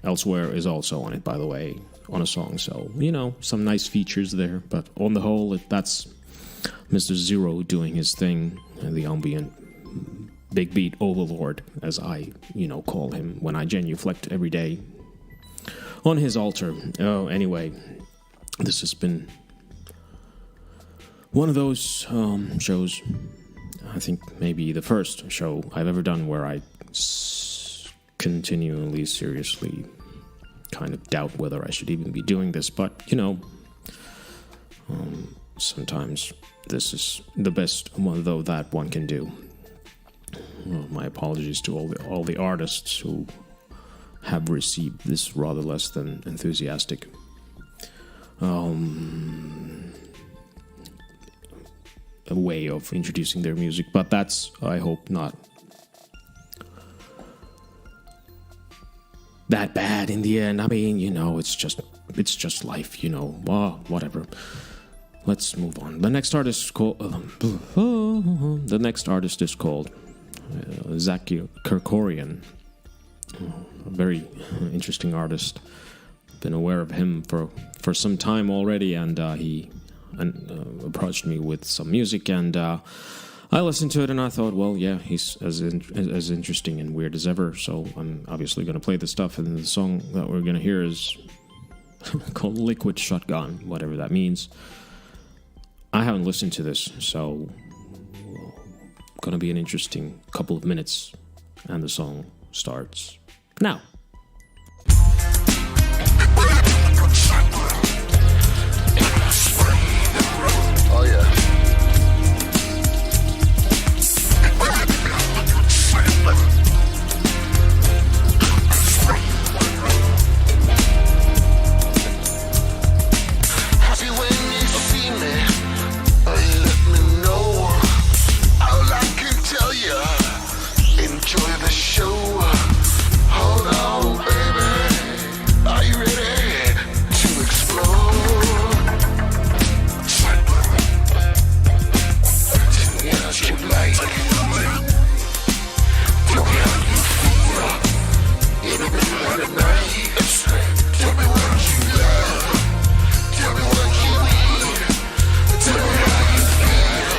elsewhere is also on it, by the way, on a song. So, you know, some nice features there. But on the whole, that's Mr. Zero doing his thing, the ambient big beat overlord, as I, call him when I genuflect every day on his altar. Oh, anyway, this has been one of those shows, I think maybe the first show I've ever done where I continually, seriously kind of doubt whether I should even be doing this, but, Sometimes this is the best one, though, that one can do. Well, my apologies to all the artists who have received this rather less than enthusiastic a way of introducing their music, but that's, I hope, not that bad in the end. I mean, it's just life, whatever. Let's move on. The next artist is called Zach Kerkorian. A very interesting artist. Been aware of him for some time already, and he approached me with some music, and I listened to it, and I thought, well, yeah, he's as interesting and weird as ever, so I'm obviously going to play the stuff, and the song that we're going to hear is called Liquid Shotgun, whatever that means. I haven't listened to this, so going to be an interesting couple of minutes, and the song starts now. Oh yeah. Happy when you see me, let me know. All I can tell you, enjoy the show. Hold on, baby. Are you ready to explore? Tell me how you like. Tell me how you feel. Anything at night. Tell me what you love. Tell me what you need. Tell me how you feel.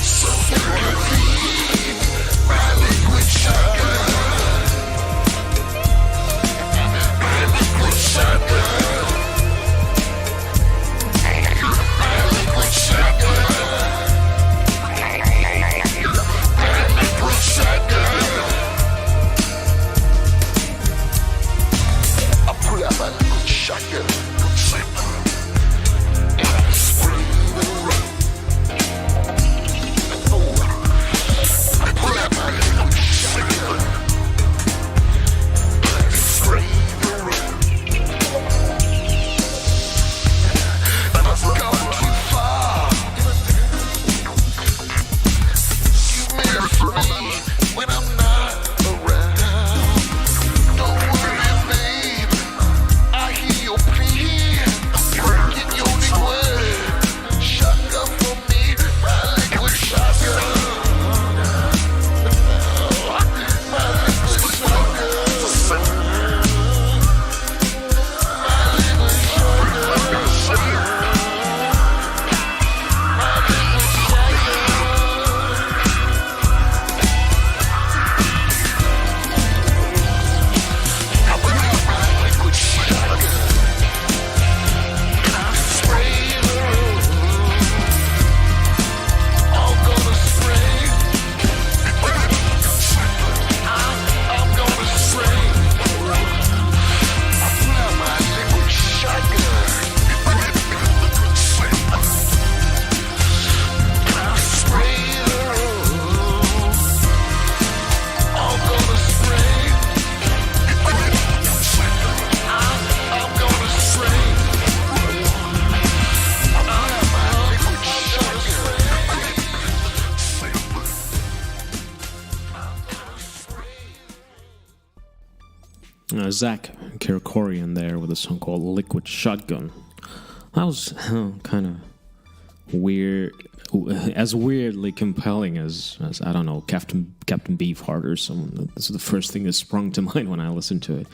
So you can feed my liquid shotgun. My liquid shotgun. My liquid shotgun. My liquid shotgun. I pull out my liquid shotgun. And I spray the room. I pull out my liquid shotgun. And I spray the room. And I've gone too far. You miss me when I'm not around. Don't worry, babe. I hear your plea. Working your liquid shotgun for me. My liquid shotgun. My liquid shotgun. Zach Kerkorian there with a song called Liquid Shotgun. That was kind of weird, as weirdly compelling as I don't know, Captain Beefheart or someone. This is the first thing that sprung to mind when I listened to it.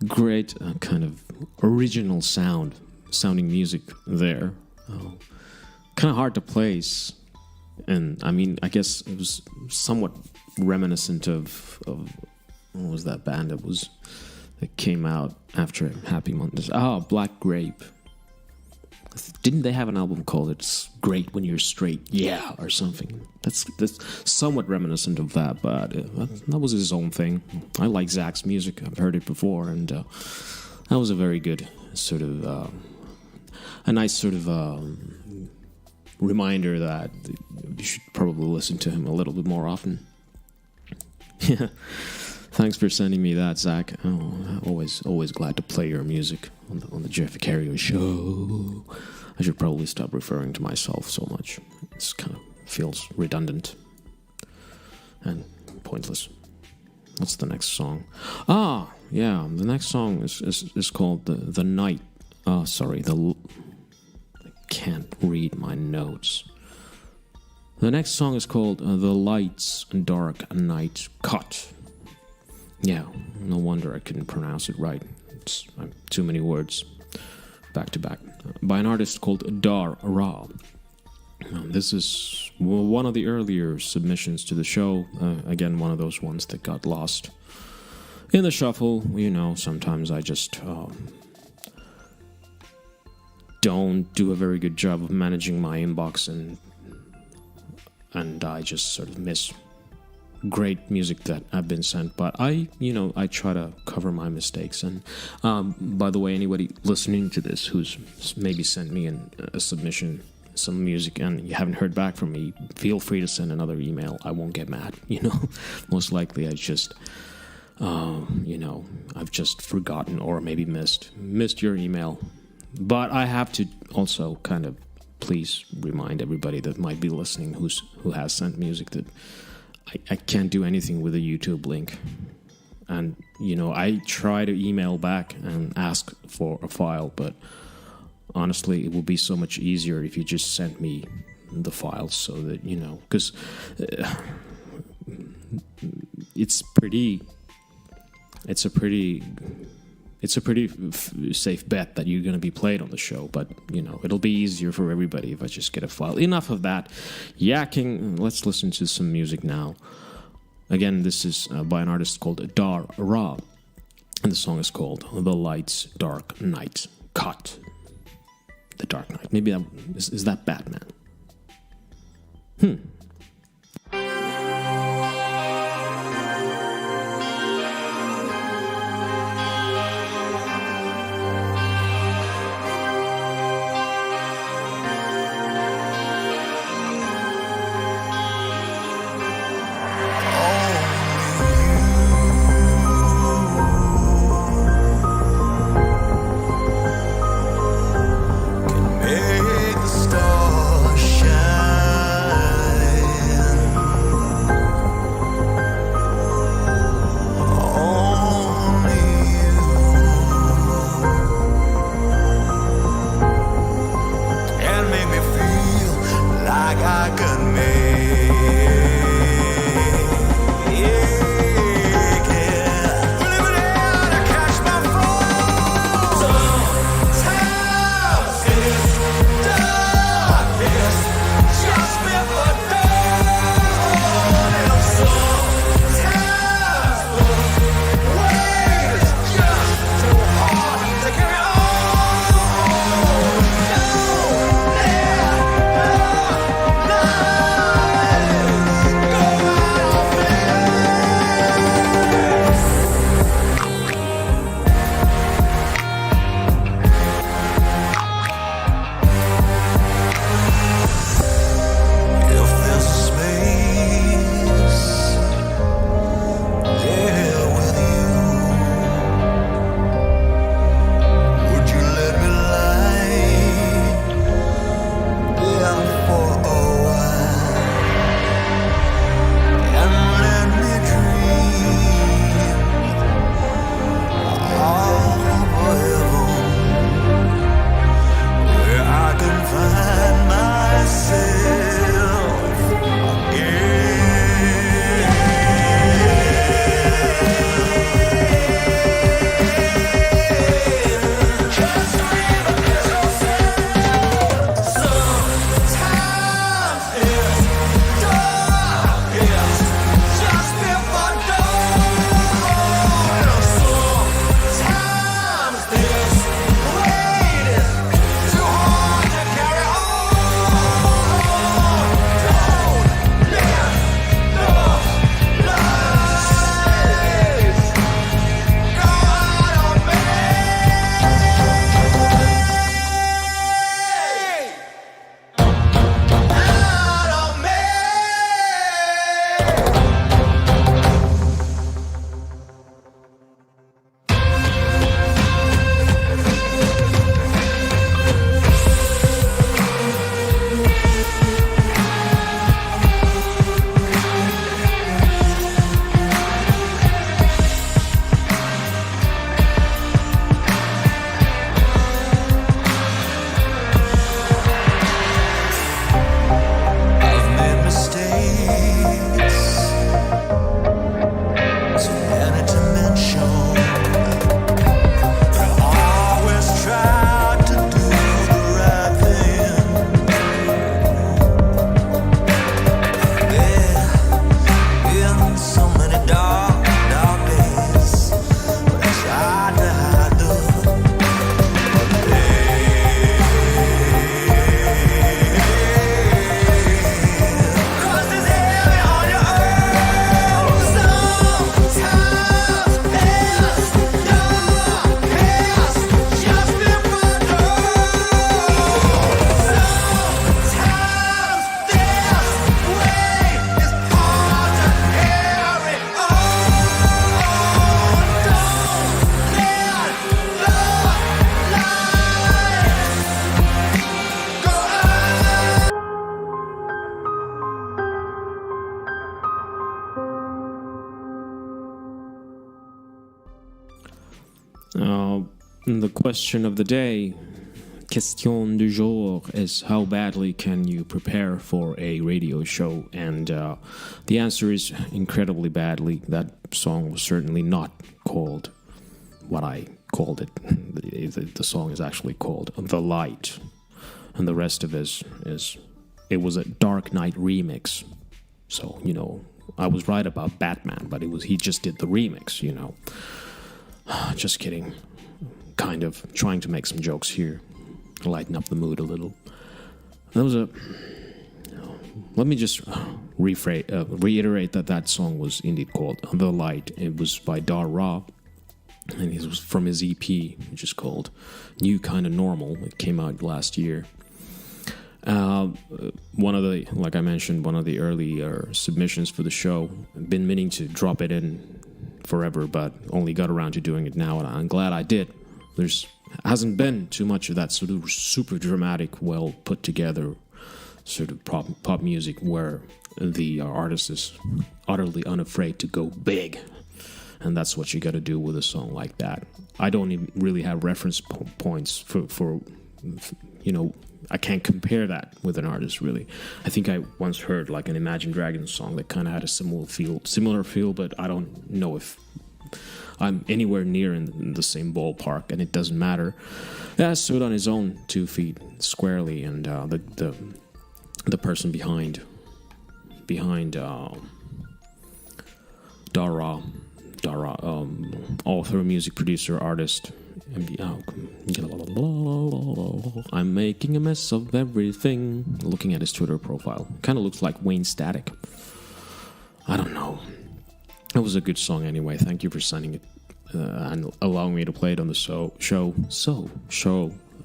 Great kind of original sounding music there. Kind of hard to place, and I mean, I guess it was somewhat reminiscent of what was that band that came out after Happy Mondays? Black Grape. Didn't they have an album called "It's Great When You're Straight"? Yeah, or something. That's somewhat reminiscent of that, but that was his own thing. I like Zach's music. I've heard it before, and that was a very good sort of a nice sort of reminder that you should probably listen to him a little bit more often. Yeah. Thanks for sending me that, Zach. Oh, always glad to play your music on the Jeff Vicartio Show. I should probably stop referring to myself so much. It's kind of feels redundant and pointless. What's the next song? Yeah, the next song is called the Night. I can't read my notes. The next song is called The Light's Dark Night Cut. Yeah, no wonder I couldn't pronounce it right. It's too many words back to back. By an artist called Dar.Ra. This is one of the earlier submissions to the show. Again, one of those ones that got lost in the shuffle. You know, sometimes I just don't do a very good job of managing my inbox, and I just sort of miss great music that I've been sent. But I try to cover my mistakes. And by the way, anybody listening to this who's maybe sent me a submission, some music, and you haven't heard back from me, feel free to send another email. I won't get mad. Most likely I just I've just forgotten or maybe missed your email. But I have to also kind of please remind everybody that might be listening who has sent music that I can't do anything with a YouTube link. And, I try to email back and ask for a file, but honestly, it will be so much easier if you just send me the files so that, because it's a pretty safe bet that you're going to be played on the show, but it'll be easier for everybody if I just get a file. Enough of that yakking. Let's listen to some music now. Again, this is by an artist called Dar.Ra, and the song is called The Light's Dark Night Cut. The Dark Knight. Maybe is that Batman? Make the stars shine. the question of the day, question du jour, is how badly can you prepare for a radio show? And the answer is incredibly badly. That song was certainly not called what I called it. The song is actually called The Light. And the rest of it is it was a Dark Knight remix. So, you know, I was right about Batman, but he just did the remix, you know. Just kidding. Kind of trying to make some jokes here. Lighten up the mood a little. That was let me just reiterate that song was indeed called The Light. It was by Dar.Ra, and it was from his EP, which is called New Kind of Normal. It came out last year. One of the, like I mentioned, one of the earlier submissions for the show. I've been meaning to drop it in forever, but only got around to doing it now, and I'm glad I did. There's hasn't been too much of that sort of super dramatic, well put together sort of pop music where the artist is utterly unafraid to go big, and that's what you got to do with a song like that. I don't even really have reference points for you know, I can't compare that with an artist really. I think I once heard like an Imagine Dragons song that kind of had a similar feel, but I don't know if I'm anywhere near in the same ballpark, and it doesn't matter. Yeah, stood on his own 2 feet squarely, and the person behind Dar.Ra, author, music producer, artist. I'm making a mess of everything. Looking at his Twitter profile, kind of looks like Wayne Static. I don't know. It was a good song anyway. Thank you for sending it and allowing me to play it on the show.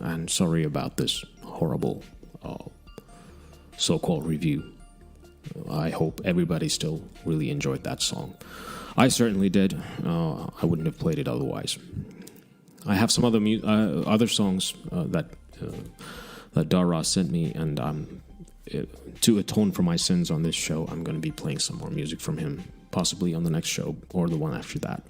And sorry about this horrible so-called review. I hope everybody still really enjoyed that song. I certainly did. I wouldn't have played it otherwise. I have some other songs that Dar.Ra sent me, and to atone for my sins on this show, I'm going to be playing some more music from him, possibly on the next show or the one after that.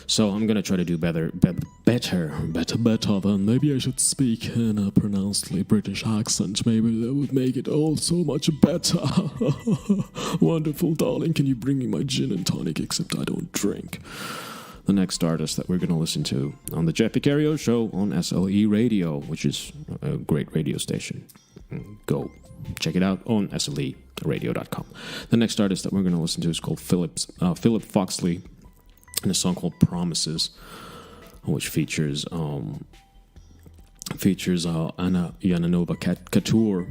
So I'm going to try to do better than maybe I should speak in a pronouncedly British accent. Maybe that would make it all so much better. Wonderful, darling. Can you bring me my gin and tonic, except I don't drink? The next artist that we're going to listen to on the Jeff Vicartio Show on SLE Radio, which is a great radio station. Go check it out on SLERadio.com. The next artist that we're going to listen to is called Phillip Foxley, and a song called Promises, which features Yanova Cattoor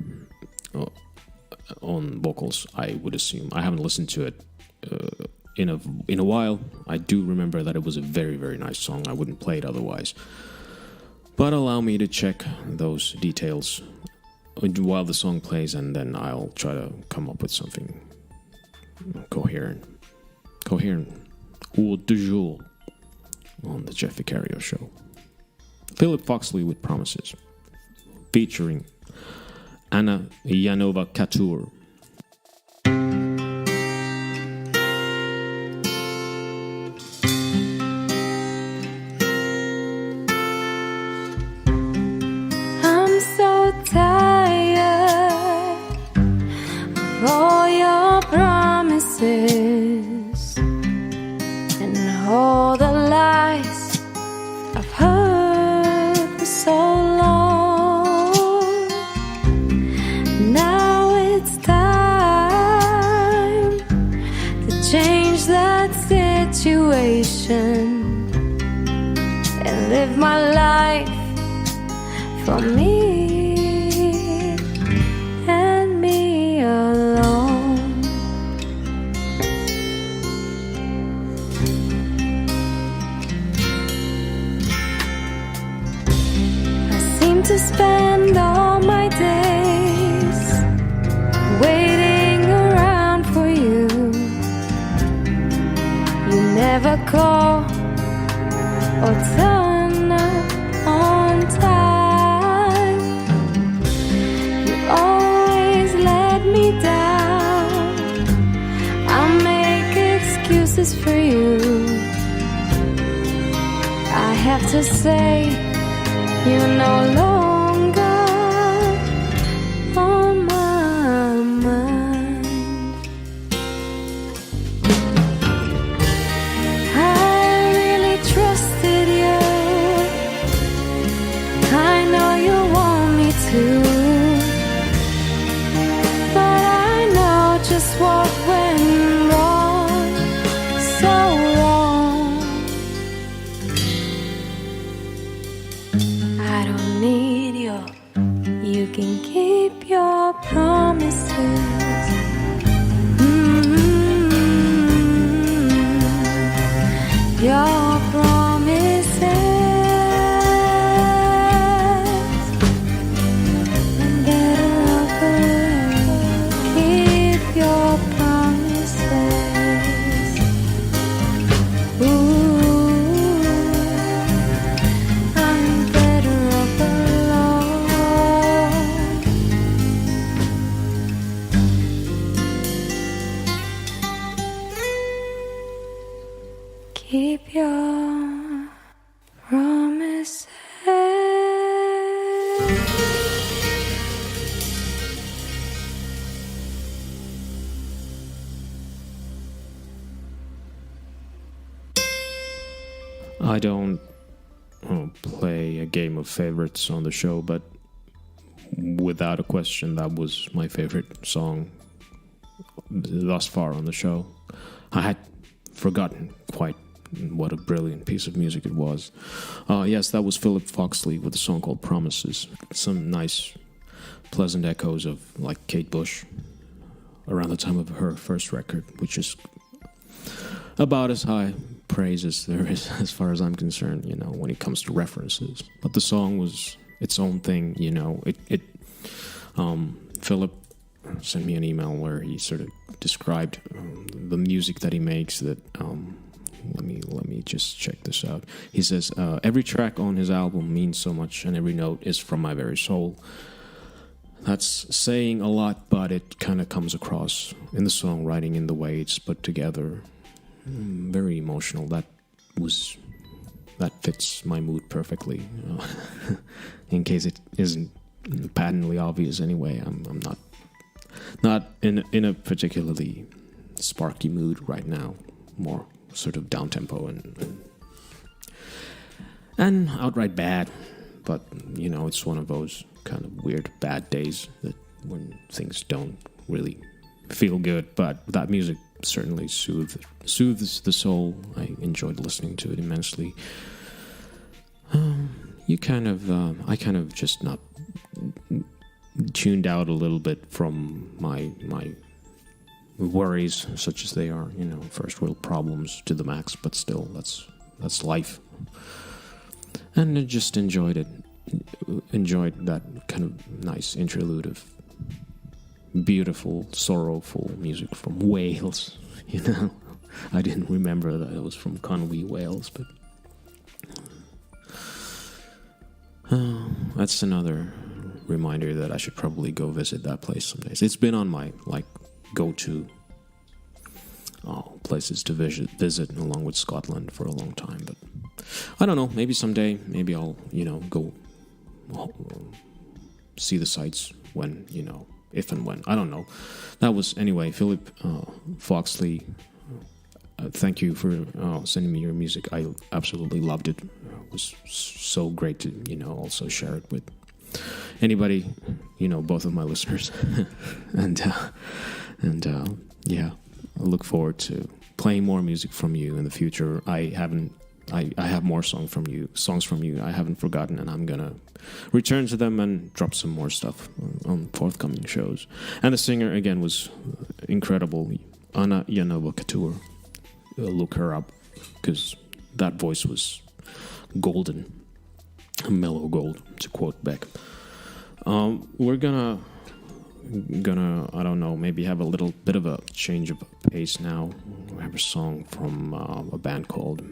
on vocals. I would assume. I haven't listened to it in a while. I do remember that it was a very, very nice song. I wouldn't play it otherwise. But allow me to check those details while the song plays, and then I'll try to come up with something coherent. Word du jour on the Jeff Vicartio Show. Phillip Foxley with Promises, featuring Yanova Cattoor. I'm so tired of all your promises and all the lies I've heard for so long. Now it's time to change that situation and live my life for me and me alone. I seem to spend all my days waiting around for you. You never call or turn up on time. You always let me down. I make excuses for you. I have to say You're no longer on my mind. I really trusted you. I know you want me to, but I know just what went wrong, so wrong. I don't need you. You can keep your promises. Your promises. I'm better off alone. Keep your promises. Ooh, I'm better off alone. Keep your promises. I don't play a game of favorites on the show, but without a question, that was my favorite song thus far on the show. I had forgotten quite what a brilliant piece of music it was. Yes, that was Phillip Foxley with a song called Promises. Some nice, pleasant echoes of like Kate Bush around the time of her first record, which is about as high praise as there is as far as I'm concerned, you know, when it comes to references. But the song was its own thing, you know. Phillip sent me an email where he sort of described the music that he makes. That let me just check this out. He says every track on his album means so much, and every note is from my very soul. That's saying a lot, but it kind of comes across in the songwriting, in the way it's put together. Very emotional. That fits my mood perfectly. In case it isn't patently obvious, anyway, I'm not in a particularly sparky mood right now. More sort of down tempo and outright bad. But you know, it's one of those kind of weird bad days that when things don't really feel good. But that music certainly soothes the soul. I enjoyed listening to it immensely. I kind of just not tuned out a little bit from my worries, such as they are, you know, first world problems to the max. But still, that's life. And I just enjoyed it. Enjoyed that kind of nice interlude of beautiful, sorrowful music from Wales, you know. I didn't remember that it was from Conwy, Wales, but that's another reminder that I should probably go visit that place some days. It's been on my go-to places to visit along with Scotland for a long time, but I don't know, maybe someday, maybe I'll, you know, go see the sights when, you know, if and when. I don't know. That was, anyway, Phillip Foxley. Thank you for sending me your music. I absolutely loved it. It was so great to, you know, also share it with anybody, you know, both of my listeners. and yeah, I look forward to playing more music from you in the future. I have more songs from you. I haven't forgotten, and I'm gonna return to them and drop some more stuff on forthcoming shows. And the singer again was incredible, Yanova Cattoor. Look her up, because that voice was golden, mellow gold, to quote Beck. We're gonna I don't know, maybe have a little bit of a change of pace now. We have a song from a band called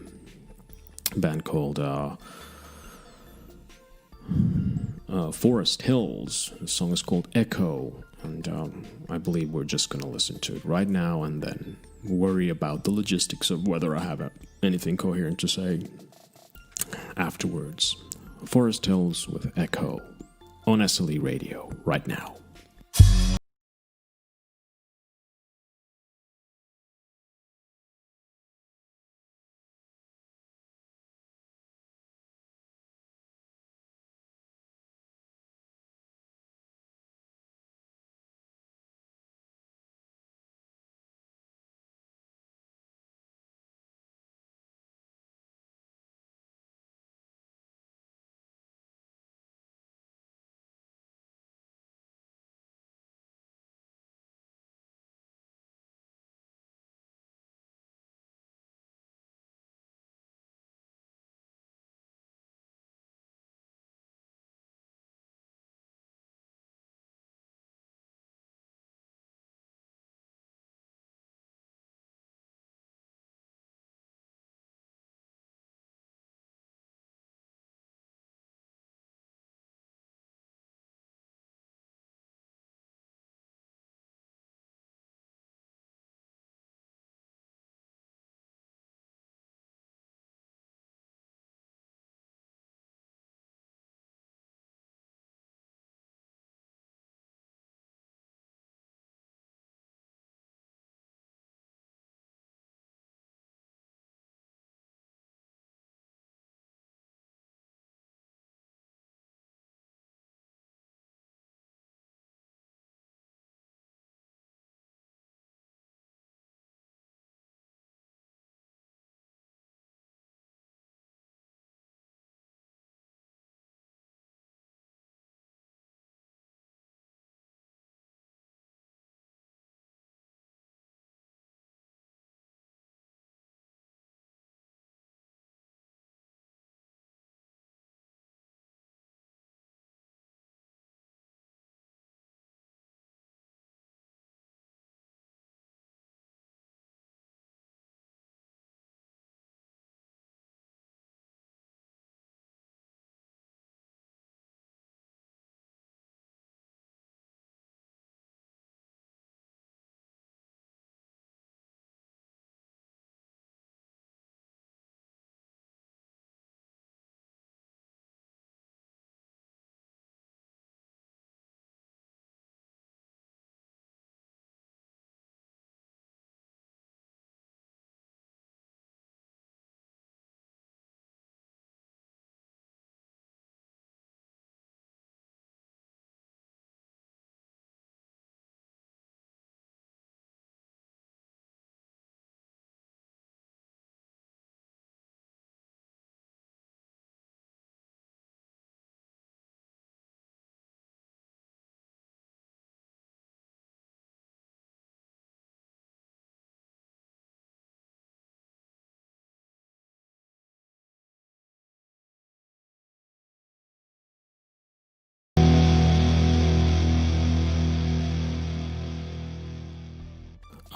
Forest Hills. The song is called Echo, and I believe we're just gonna listen to it right now and then worry about the logistics of whether I have anything coherent to say afterwards. Forest Hills with Echo on SLE Radio right now.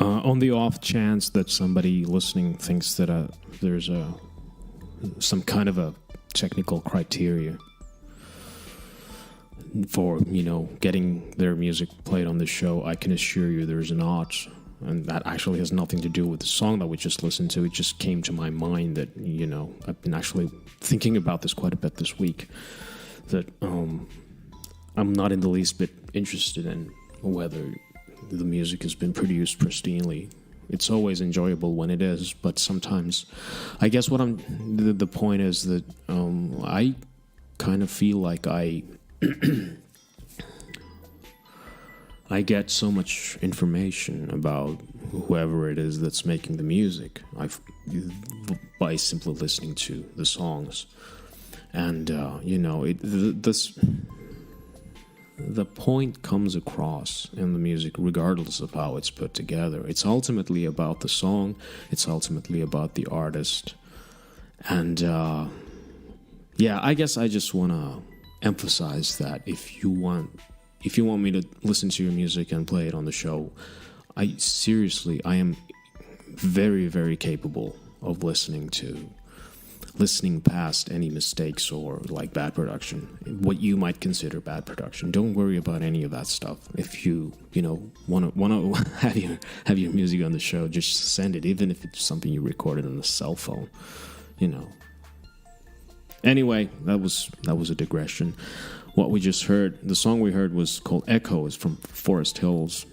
On the off chance that somebody listening thinks that there's some kind of a technical criteria for, getting their music played on the show, I can assure you there's not. And that actually has nothing to do with the song that we just listened to. It just came to my mind that, I've been actually thinking about this quite a bit this week, that I'm not in the least bit interested in whether the music has been produced pristinely. It's always enjoyable when it is, but sometimes, I guess the point is that I kind of feel like I get so much information about whoever it is that's making the music by simply listening to the songs, and the point comes across in the music regardless of how it's put together. It's ultimately about the song, it's ultimately about the artist, and I guess I just want to emphasize that if you want me to listen to your music and play it on the show, I am very, very capable of listening past any mistakes or like bad production, what you might consider bad production. Don't worry about any of that stuff. If you want to have your music on the show, just send it, even if it's something you recorded on a cell phone. Anyway, that was a digression. What we just heard, the song we heard was called Echo. It's from Forest Hills,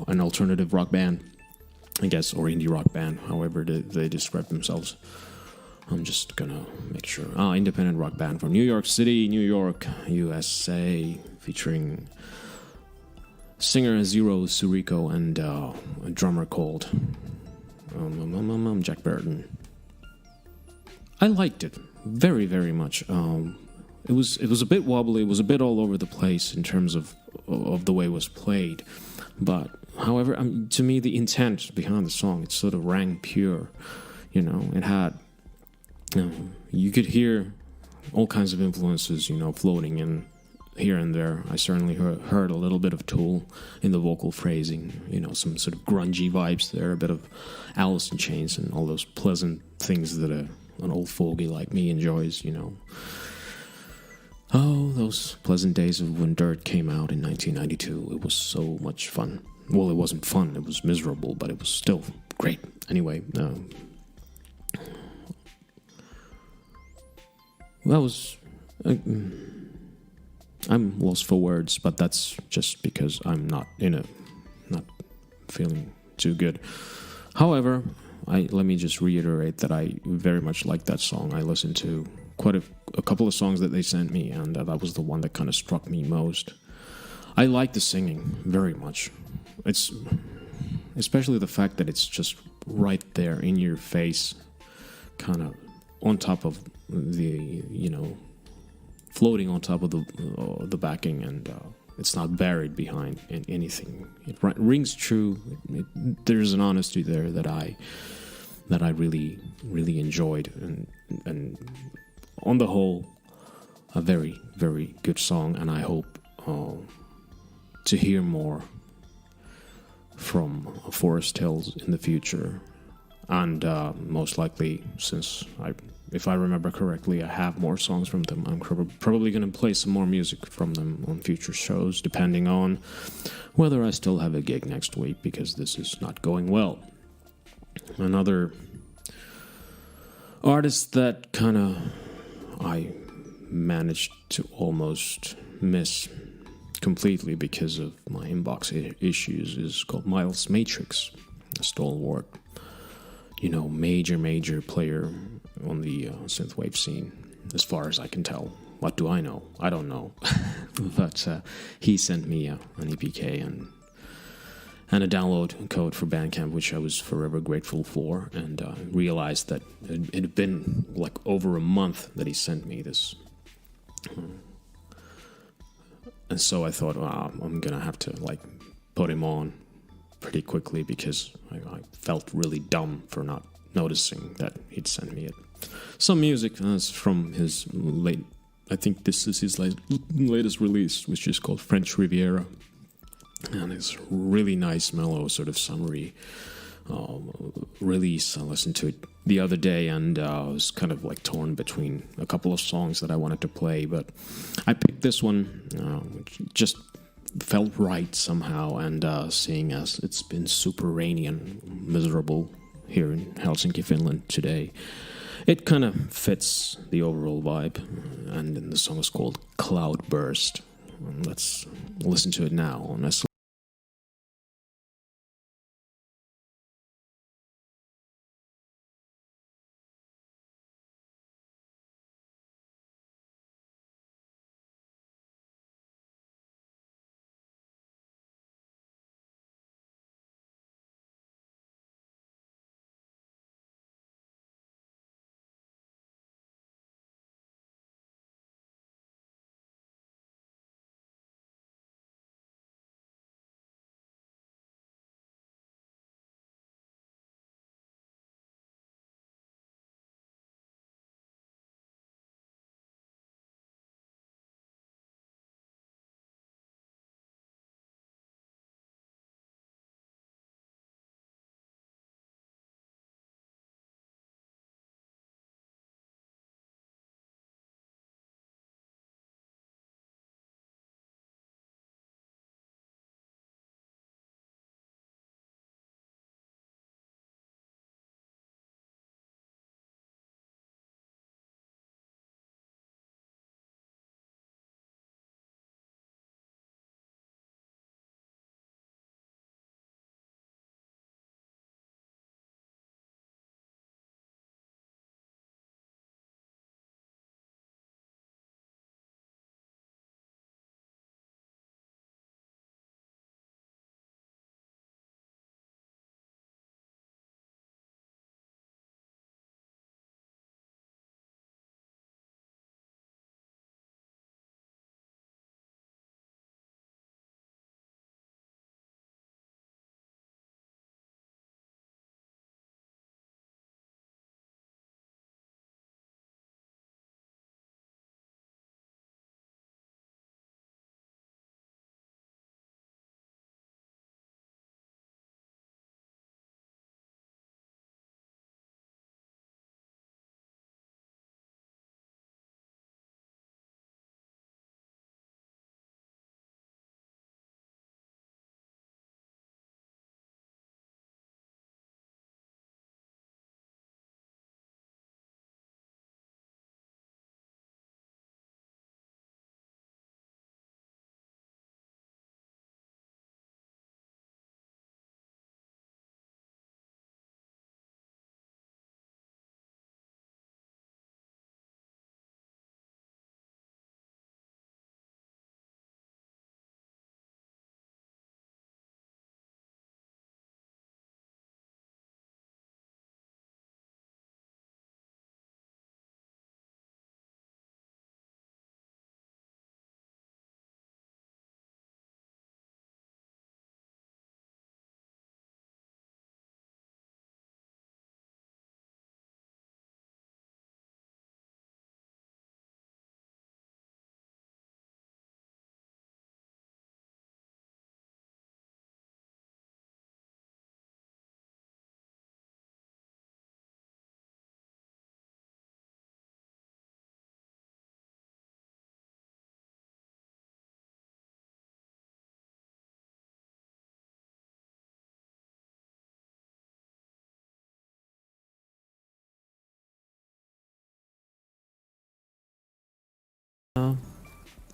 an alternative rock band, I guess, or indie rock band, however they describe themselves. I'm just gonna make sure. Independent rock band from New York City, New York, USA, featuring singer Zero Surico and a drummer called Jack Burton. I liked it very, very much. It was a bit wobbly. It was a bit all over the place in terms of the way it was played. But however, to me, the intent behind the song, it sort of rang pure. You know, it had. You could hear all kinds of influences, floating in here and there. I certainly heard a little bit of Tool in the vocal phrasing, some sort of grungy vibes there, a bit of Alice in Chains and all those pleasant things that an old fogey like me enjoys, Oh, those pleasant days of when Dirt came out in 1992. It was so much fun. Well, it wasn't fun. It was miserable, but it was still great. Anyway, that was... I'm lost for words, but that's just because I'm not feeling too good. However, let me just reiterate that I very much like that song. I listened to quite a couple of songs that they sent me, and that was the one that kind of struck me most. I like the singing very much. It's especially the fact that it's just right there in your face, kind of on top of the, floating on top of the backing, and it's not buried behind anything. It rings true. There's an honesty there that I really, really enjoyed, and on the whole, a very, very good song. And I hope to hear more from Forest Hills in the future, and most likely, since if I remember correctly, I have more songs from them. I'm probably going to play some more music from them on future shows, depending on whether I still have a gig next week, because this is not going well. Another artist that kind of I managed to almost miss completely because of my inbox issues is called Miles Matrix, a stalwart, major player on the synthwave scene, as far as I can tell. What do I know? I don't know. But he sent me an EPK and a download code for Bandcamp, which I was forever grateful for, and realized that it had been like over a month that he sent me this. And so I thought, I'm going to have to put him on pretty quickly, because I felt really dumb for not noticing that he'd sent me some music from his I think this is his latest release, which is called French Riviera, and it's really nice, mellow, sort of summery release. I listened to it the other day, and I was kind of torn between a couple of songs that I wanted to play, but I picked this one, which just felt right somehow, and seeing as it's been super rainy and miserable here in Helsinki, Finland today, it kind of fits the overall vibe. And the song is called Cloudburst. Let's listen to it now on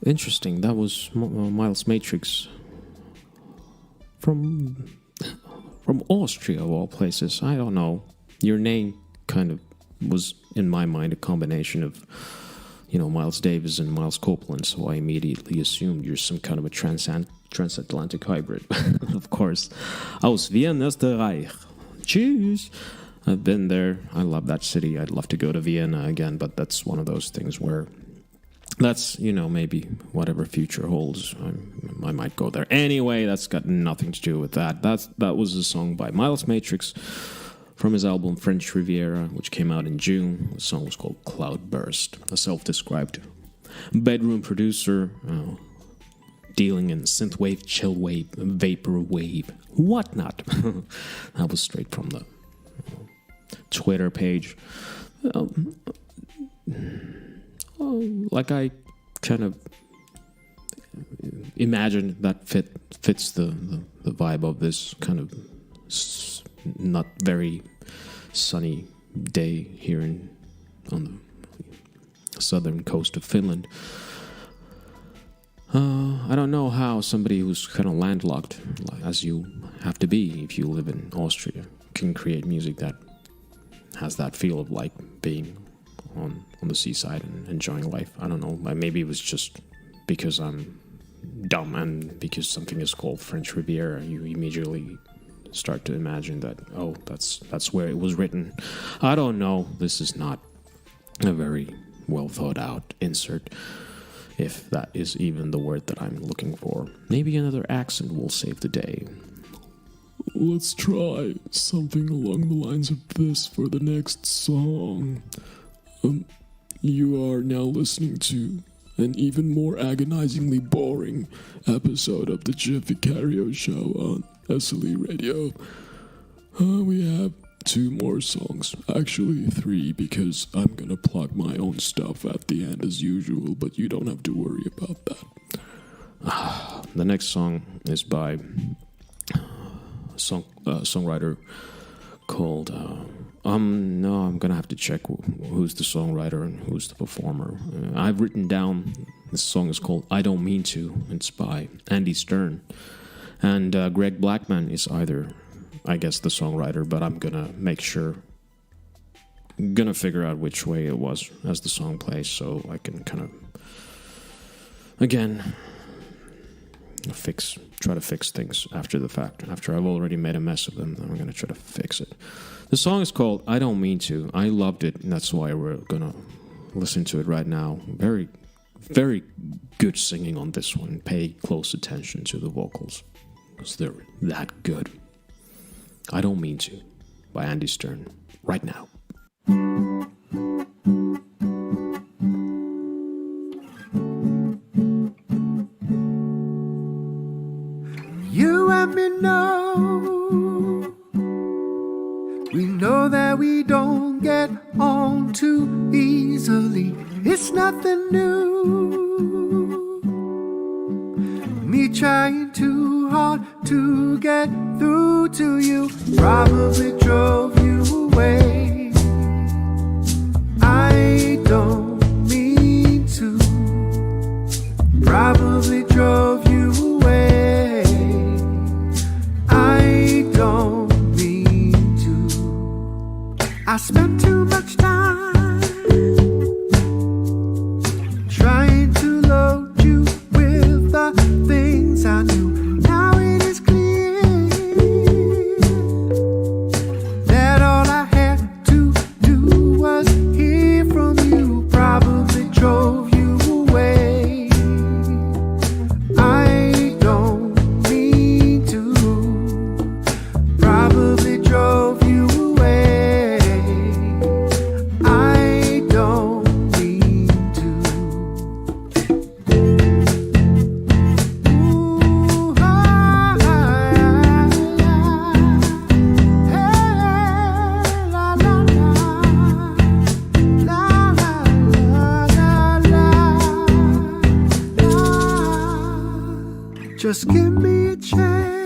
Interesting. That was Miles Matrix from Austria, of all places. I don't know. Your name kind of was, in my mind, a combination of, Miles Davis and Miles Copeland, so I immediately assumed you're some kind of a transatlantic hybrid. Of course. Aus Wien, Österreich. Cheers! I've been there. I love that city. I'd love to go to Vienna again, but that's one of those things where that's, maybe whatever future holds, I might go there. Anyway, that's got nothing to do with that. That was a song by Miles Matrix from his album French Riviera, which came out in June. The song was called Cloudburst, a self-described bedroom producer dealing in synthwave, chillwave, vaporwave, whatnot. That was straight from the Twitter page. Like I kind of imagine that fits the vibe of this kind of not very sunny day here on the southern coast of Finland. I don't know how somebody who's kind of landlocked, as you have to be if you live in Austria, can create music that has that feel of like being on the seaside and enjoying life. I don't know. Maybe it was just because I'm dumb and because something is called French Riviera, you immediately start to imagine that, oh, that's where it was written. I don't know. This is not a very well thought out insert, if that is even the word that I'm looking for. Maybe another accent will save the day. Let's try something along the lines of this for the next song. You are now listening to an even more agonizingly boring episode of the Jeff Vicartio Show on SLE Radio. We have 2 more songs, actually 3, because I'm gonna plug my own stuff at the end as usual, but you don't have to worry about that. The next song is by a songwriter called no, I'm gonna have to check who's the songwriter and who's the performer. I've written down, this song is called I Don't Mean To. It's by Andy Stern, and Greg Blackman is either, I guess, the songwriter, but I'm gonna figure out which way it was as the song plays, so I can kind of again try to fix things after the fact. After I've already made a mess of them, then I'm gonna try to fix it. The song is called I Don't Mean To. I loved it, and that's why we're gonna listen to it right now. Very, very good singing on this one. Pay close attention to the vocals, because they're that good. I Don't Mean To by Andy Stern, right now. You and me know, we know that we don't get on too easily. It's nothing new. Me trying too hard to get through to you probably drove you away. I don't mean to. Probably drove you away. I don't mean to. I spent too much time trying to load you with the things I knew. Now it is clear that all I had to do was hear from you. Probably drove you away. I don't mean to. Probably drove you away. I don't mean to. Ooh, la, la, hey, la, la, la. Just give me a chance.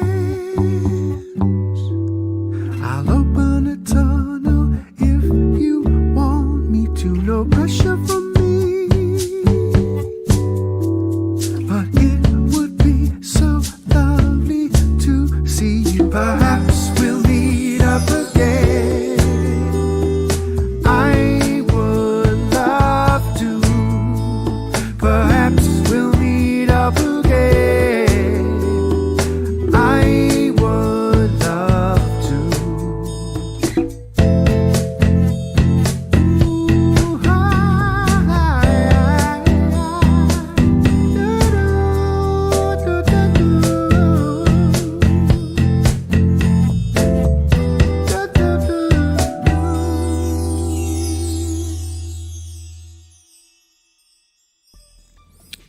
I'll open a tunnel if you want me to. No pressure from me.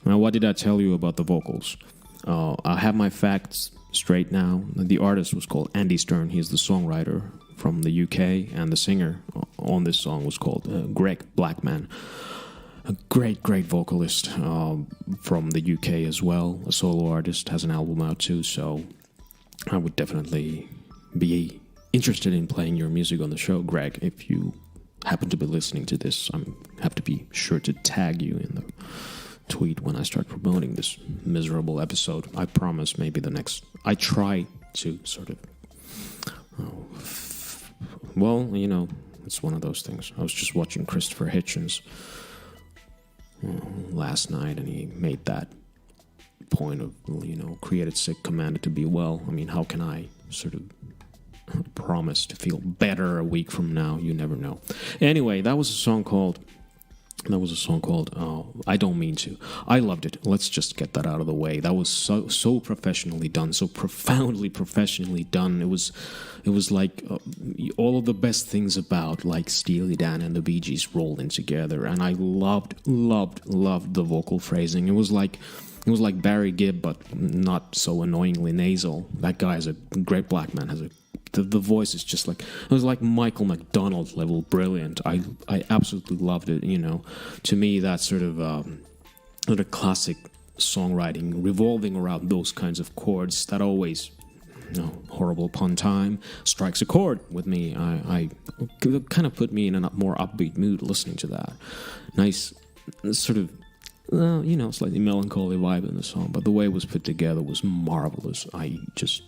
Now, what did I tell you about the vocals? I have my facts straight now. The artist was called Andy Stern. He's the songwriter from the UK, and the singer on this song was called Greg Blackman. A great vocalist from the UK as well. A solo artist, has an album out too, so I would definitely be interested in playing your music on the show, Greg. If you happen to be listening to this, I have to be sure to tag you in the tweet when I start promoting this miserable episode. I promise maybe the next... I try to sort of... well, you know, it's one of those things. I was just watching Christopher Hitchens last night, and he made that point of, you know, created sick, commanded to be well. I mean, how can I sort of promise to feel better a week from now? You never know. Anyway, that was a song called I Don't Mean To. I loved it. Let's just get that out of the way. That was so professionally done, so profoundly professionally done. It was like all of the best things about like Steely Dan and the Bee Gees rolled in together, and I loved the vocal phrasing. It was like Barry Gibb, but not so annoyingly nasal. That guy is a great black man. The voice is just like, it was like Michael McDonald level brilliant. I absolutely loved it. You know, to me that's sort of classic songwriting revolving around those kinds of chords that always, you know, horrible pun time, strikes a chord with me. I kind of put me in a more upbeat mood listening to that. Nice sort of, you know, slightly melancholy vibe in the song, but the way it was put together was marvelous.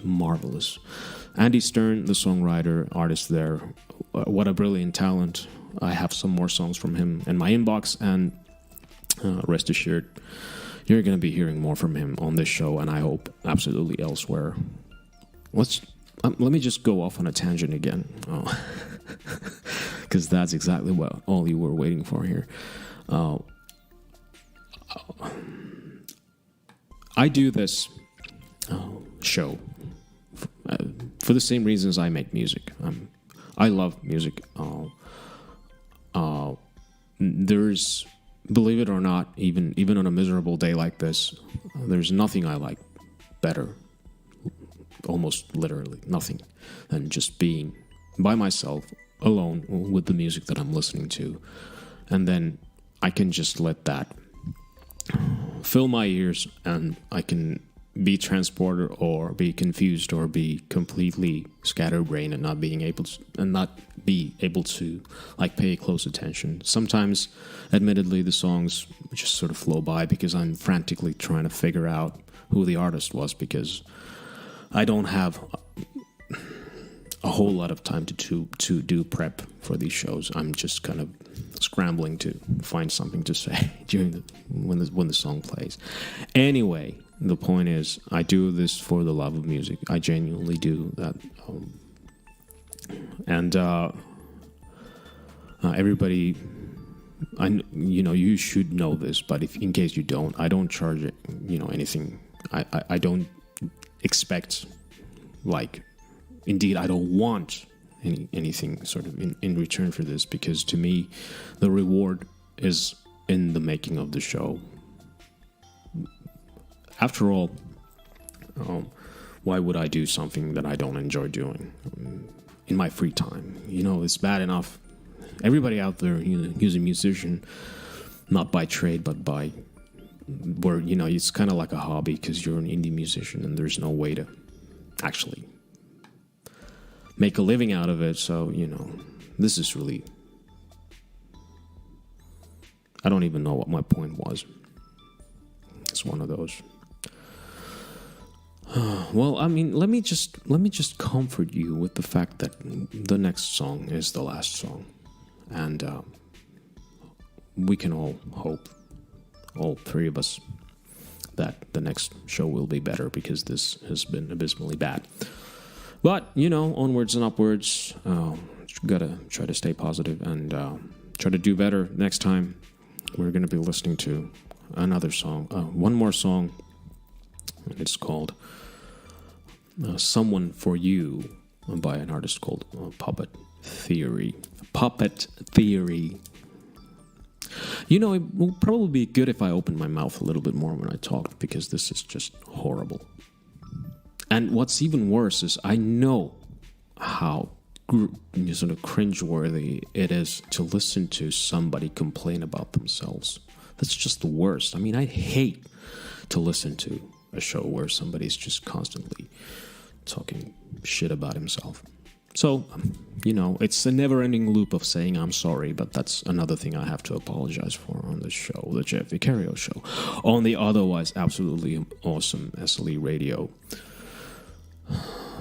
Marvelous. Andy Stern, the songwriter, artist there, what a brilliant talent. I have some more songs from him in my inbox, and rest assured, you're going to be hearing more from him on this show, and I hope absolutely elsewhere. Let me just go off on a tangent again, because that's exactly what all you were waiting for here. I do this show for the same reasons I make music. I love music. There's, believe it or not, even on a miserable day like this, there's nothing I like better, almost literally nothing, than just being by myself, alone, with the music that I'm listening to. And then I can just let that fill my ears, and I can be transported or be confused or be completely scatterbrained and not be able to like pay close attention. Sometimes, admittedly, the songs just sort of flow by because I'm frantically trying to figure out who the artist was, because I don't have a whole lot of time to do prep for these shows. I'm just kind of scrambling to find something to say when the song plays. Anyway, the point is, I do this for the love of music. I genuinely do that, and everybody, you should know this. But in case you don't, I don't charge it, anything. I don't expect, like, indeed, I don't want anything sort of in return for this, because to me, the reward is in the making of the show. After all, why would I do something that I don't enjoy doing in my free time? It's bad enough. Everybody out there who's a musician, not by trade, but by where, it's kind of like a hobby, because you're an indie musician and there's no way to actually make a living out of it. So, this is really, I don't even know what my point was. It's one of those. Well, I mean, let me just comfort you with the fact that the next song is the last song, and we can all hope, all three of us, that the next show will be better, because this has been abysmally bad. But onwards and upwards. Gotta try to stay positive and try to do better next time. We're gonna be listening to another song, one more song. It's called Someone for You by an artist called Puppet Theory. Puppet Theory. You know, it will probably be good if I open my mouth a little bit more when I talk, because this is just horrible. And what's even worse is I know how sort of cringeworthy it is to listen to somebody complain about themselves. That's just the worst. I mean, I hate to listen to a show where somebody's just constantly talking shit about himself. So, you know, it's a never-ending loop of saying I'm sorry, but that's another thing I have to apologize for on the show, the Jeff Vicartio Show, on the otherwise absolutely awesome SLE Radio.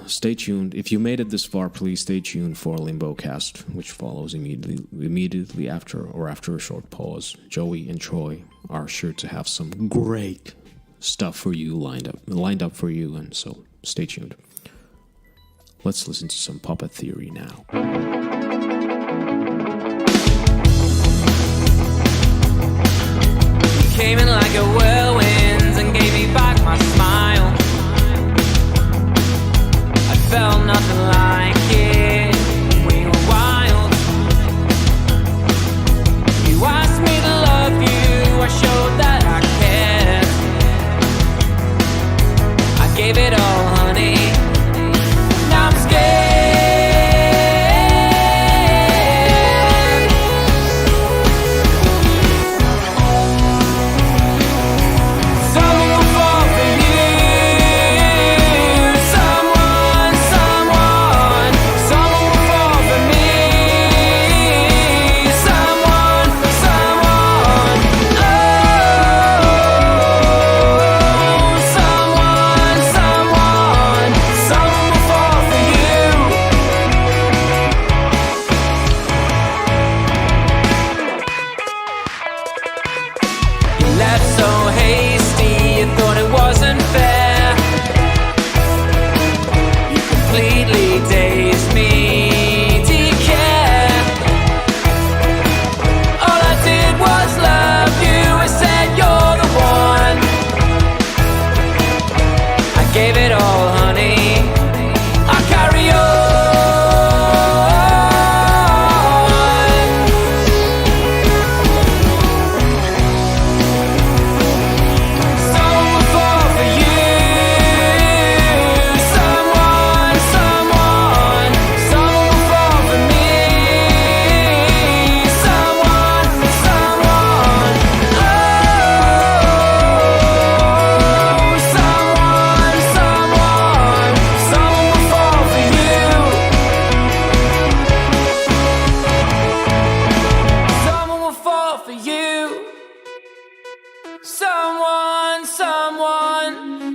Stay tuned. If you made it this far, please stay tuned for Limbocast, which follows immediately after, or after a short pause. Joey and Troy are sure to have some great stuff for you lined up for you, and so stay tuned. Let's listen to some Puppet Theory now. You came in like a whirlwind and gave me back my smile. I felt nothing like it. We were wild. You asked me to love you. I showed that I cared. I gave it all, honey. Now I'm scared. Someone will fall for you. Someone will fall for me. Someone. Oh, someone will fall for you. You left so hasty, you thought it wasn't fair. You completely dazed me. Do you care? All I did was love you. I said you're the one. I gave it all, honey. I carry on. Someone will fall for you.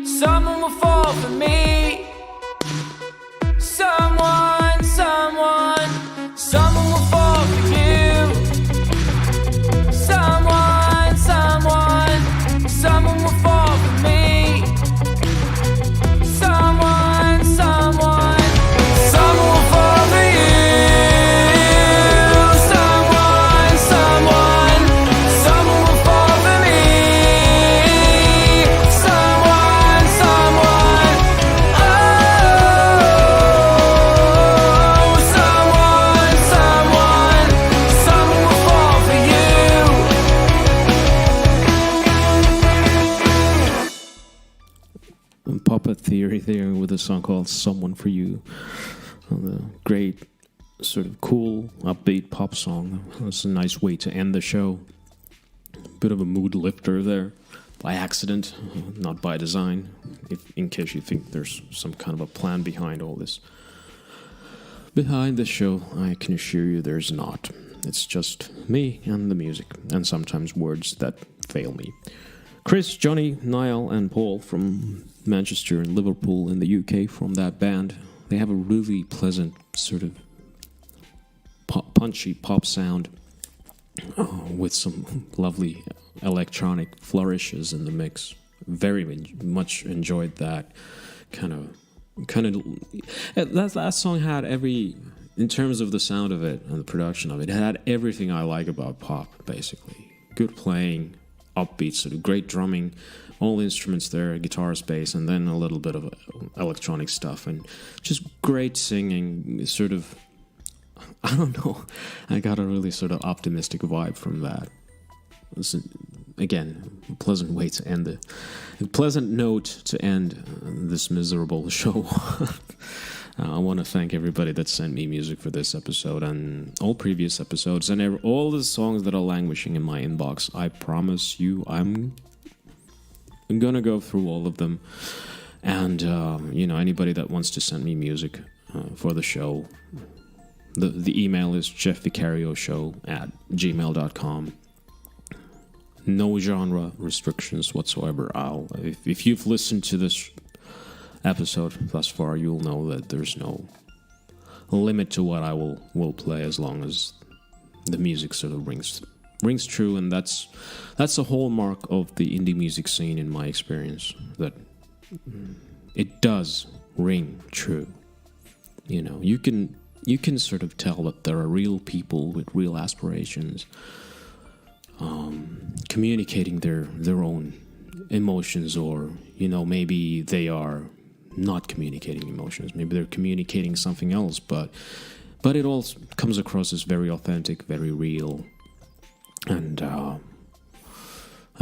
Someone will fall for me. Someone. Oh, someone will fall for you. Someone will fall for you. Someone will fall for me. Someone will fall for you. Someone will fall for me. Someone will fall for you. Someone will fall for me. Someone. Oh, someone will fall for you. Puppet Theory there with a song called Someone for You. The great, sort of cool, upbeat pop song. That's a nice way to end the show. Bit of a mood lifter there. By accident, not by design. In case you think there's some kind of a plan behind all this. Behind the show, I can assure you there's not. It's just me and the music, and sometimes words that fail me. Chris, Johnny, Niall, and Paul from Manchester and Liverpool in the UK from that band. They have a really pleasant sort of punchy pop sound with some lovely electronic flourishes in the mix. Very much enjoyed that kind of. That song had in terms of the sound of it and the production of it, it had everything I like about pop, basically. Good playing, upbeat, sort of great drumming, all instruments there, guitars, bass, and then a little bit of electronic stuff, and just great singing, sort of, I don't know, I got a really sort of optimistic vibe from that. again, a pleasant way to end a pleasant note to end this miserable show. I want to thank everybody that sent me music for this episode and all previous episodes and all the songs that are languishing in my inbox. I promise you, I'm gonna go through all of them. And anybody that wants to send me music for the show, the email is jeffvicarioshow@gmail.com. No genre restrictions whatsoever. If you've listened to this episode thus far, you'll know that there's no limit to what I will play as long as the music sort of rings true, and that's a hallmark of the indie music scene in my experience, that it does ring true. You can sort of tell that there are real people with real aspirations, communicating their own emotions, or maybe they are not communicating emotions. Maybe they're communicating something else, but it all comes across as very authentic, very real. And I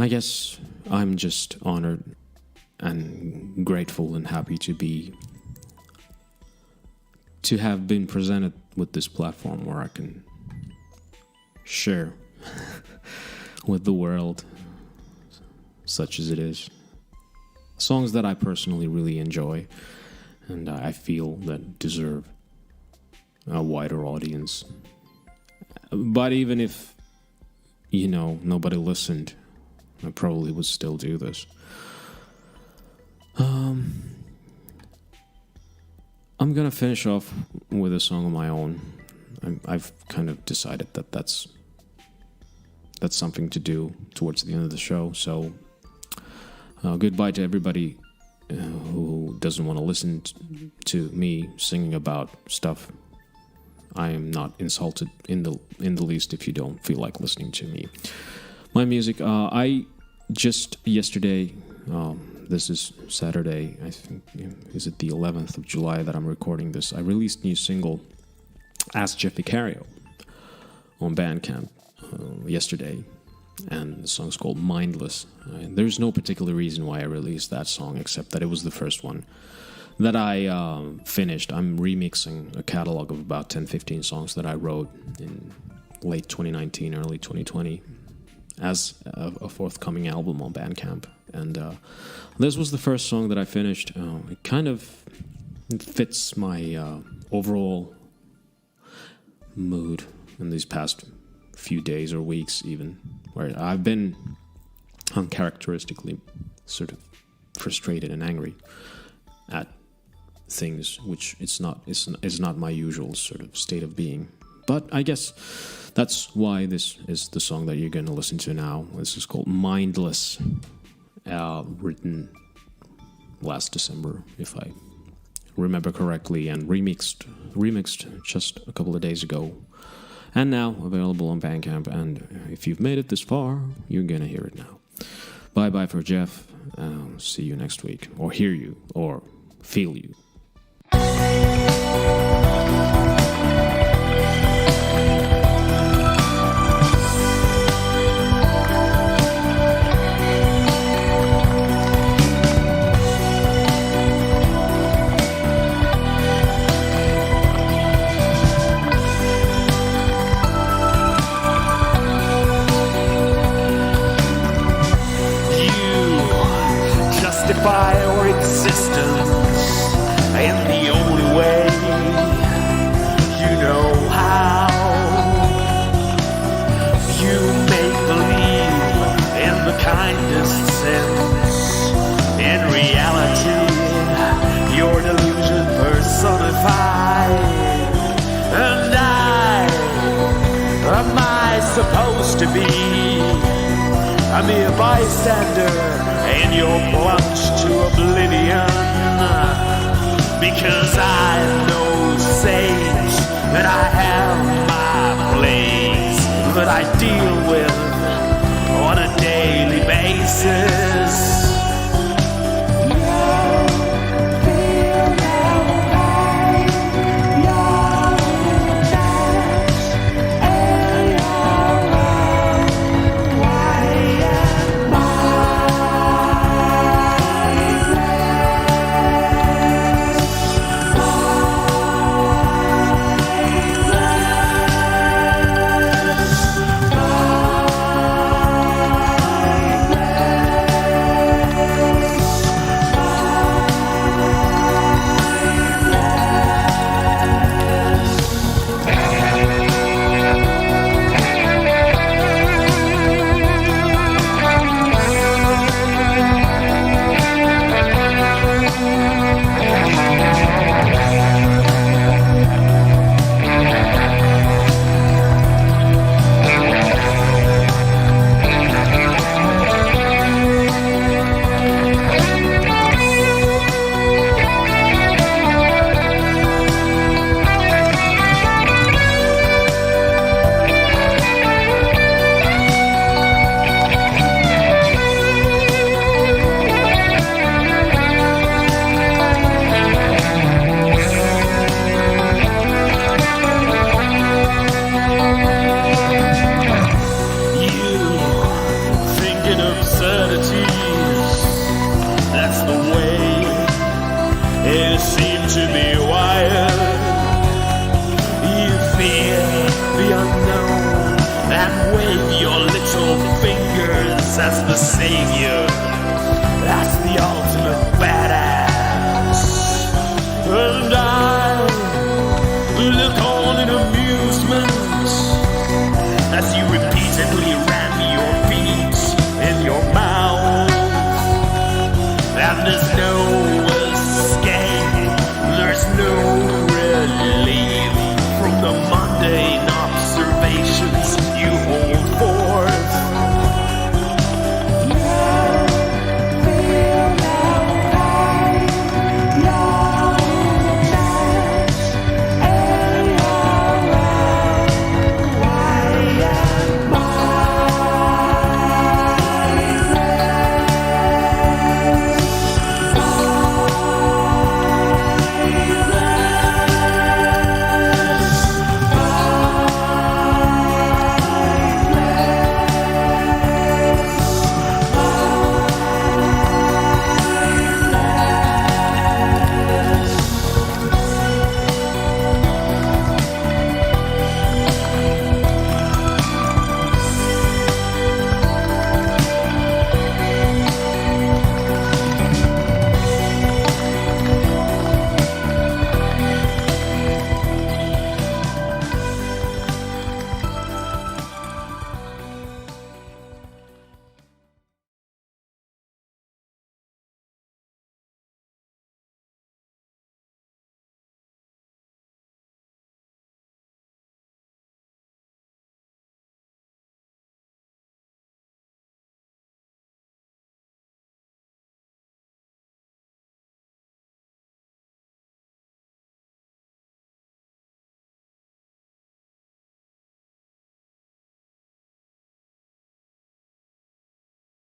guess I'm just honored and grateful and happy to have been presented with this platform where I can share with the world, such as it is, songs that I personally really enjoy and I feel that deserve a wider audience. But even if nobody listened, I probably would still do this. I'm gonna finish off with a song of my own. I've kind of decided that that's something to do towards the end of the show. So goodbye to everybody who doesn't want to listen to me singing about stuff. I am not insulted in the least if you don't feel like listening to me. My music, I just yesterday, this is Saturday, I think, is it the 11th of July that I'm recording this, I released a new single, Ask Jeff Vicario, on Bandcamp yesterday, and the song's called Mindless. There's no particular reason why I released that song, except that it was the first one that I finished. I'm remixing a catalog of about 10-15 songs that I wrote in late 2019, early 2020, as a forthcoming album on Bandcamp. And this was the first song that I finished. It kind of fits my overall mood in these past few days or weeks, even, where I've been uncharacteristically sort of frustrated and angry at things, which it's not my usual sort of state of being. But I guess that's why this is the song that you're going to listen to now. This is called Mindless, written last December, if I remember correctly, and remixed just a couple of days ago, and now available on Bandcamp. And if you've made it this far, you're going to hear it now. Bye-bye for Jeff. See you next week, or hear you, or feel you. Your existence in the only way you know how. You make believe in the kindest sense. In reality, your delusion personified. And am I supposed to be a mere bystander in your plunge to oblivion? Because I know, Sage, that I have my place that I deal with on a daily basis. Why That's the savior. That's the ultimate badass. And I look on in amusement as you repeatedly ram your feet in your mouth. And there's no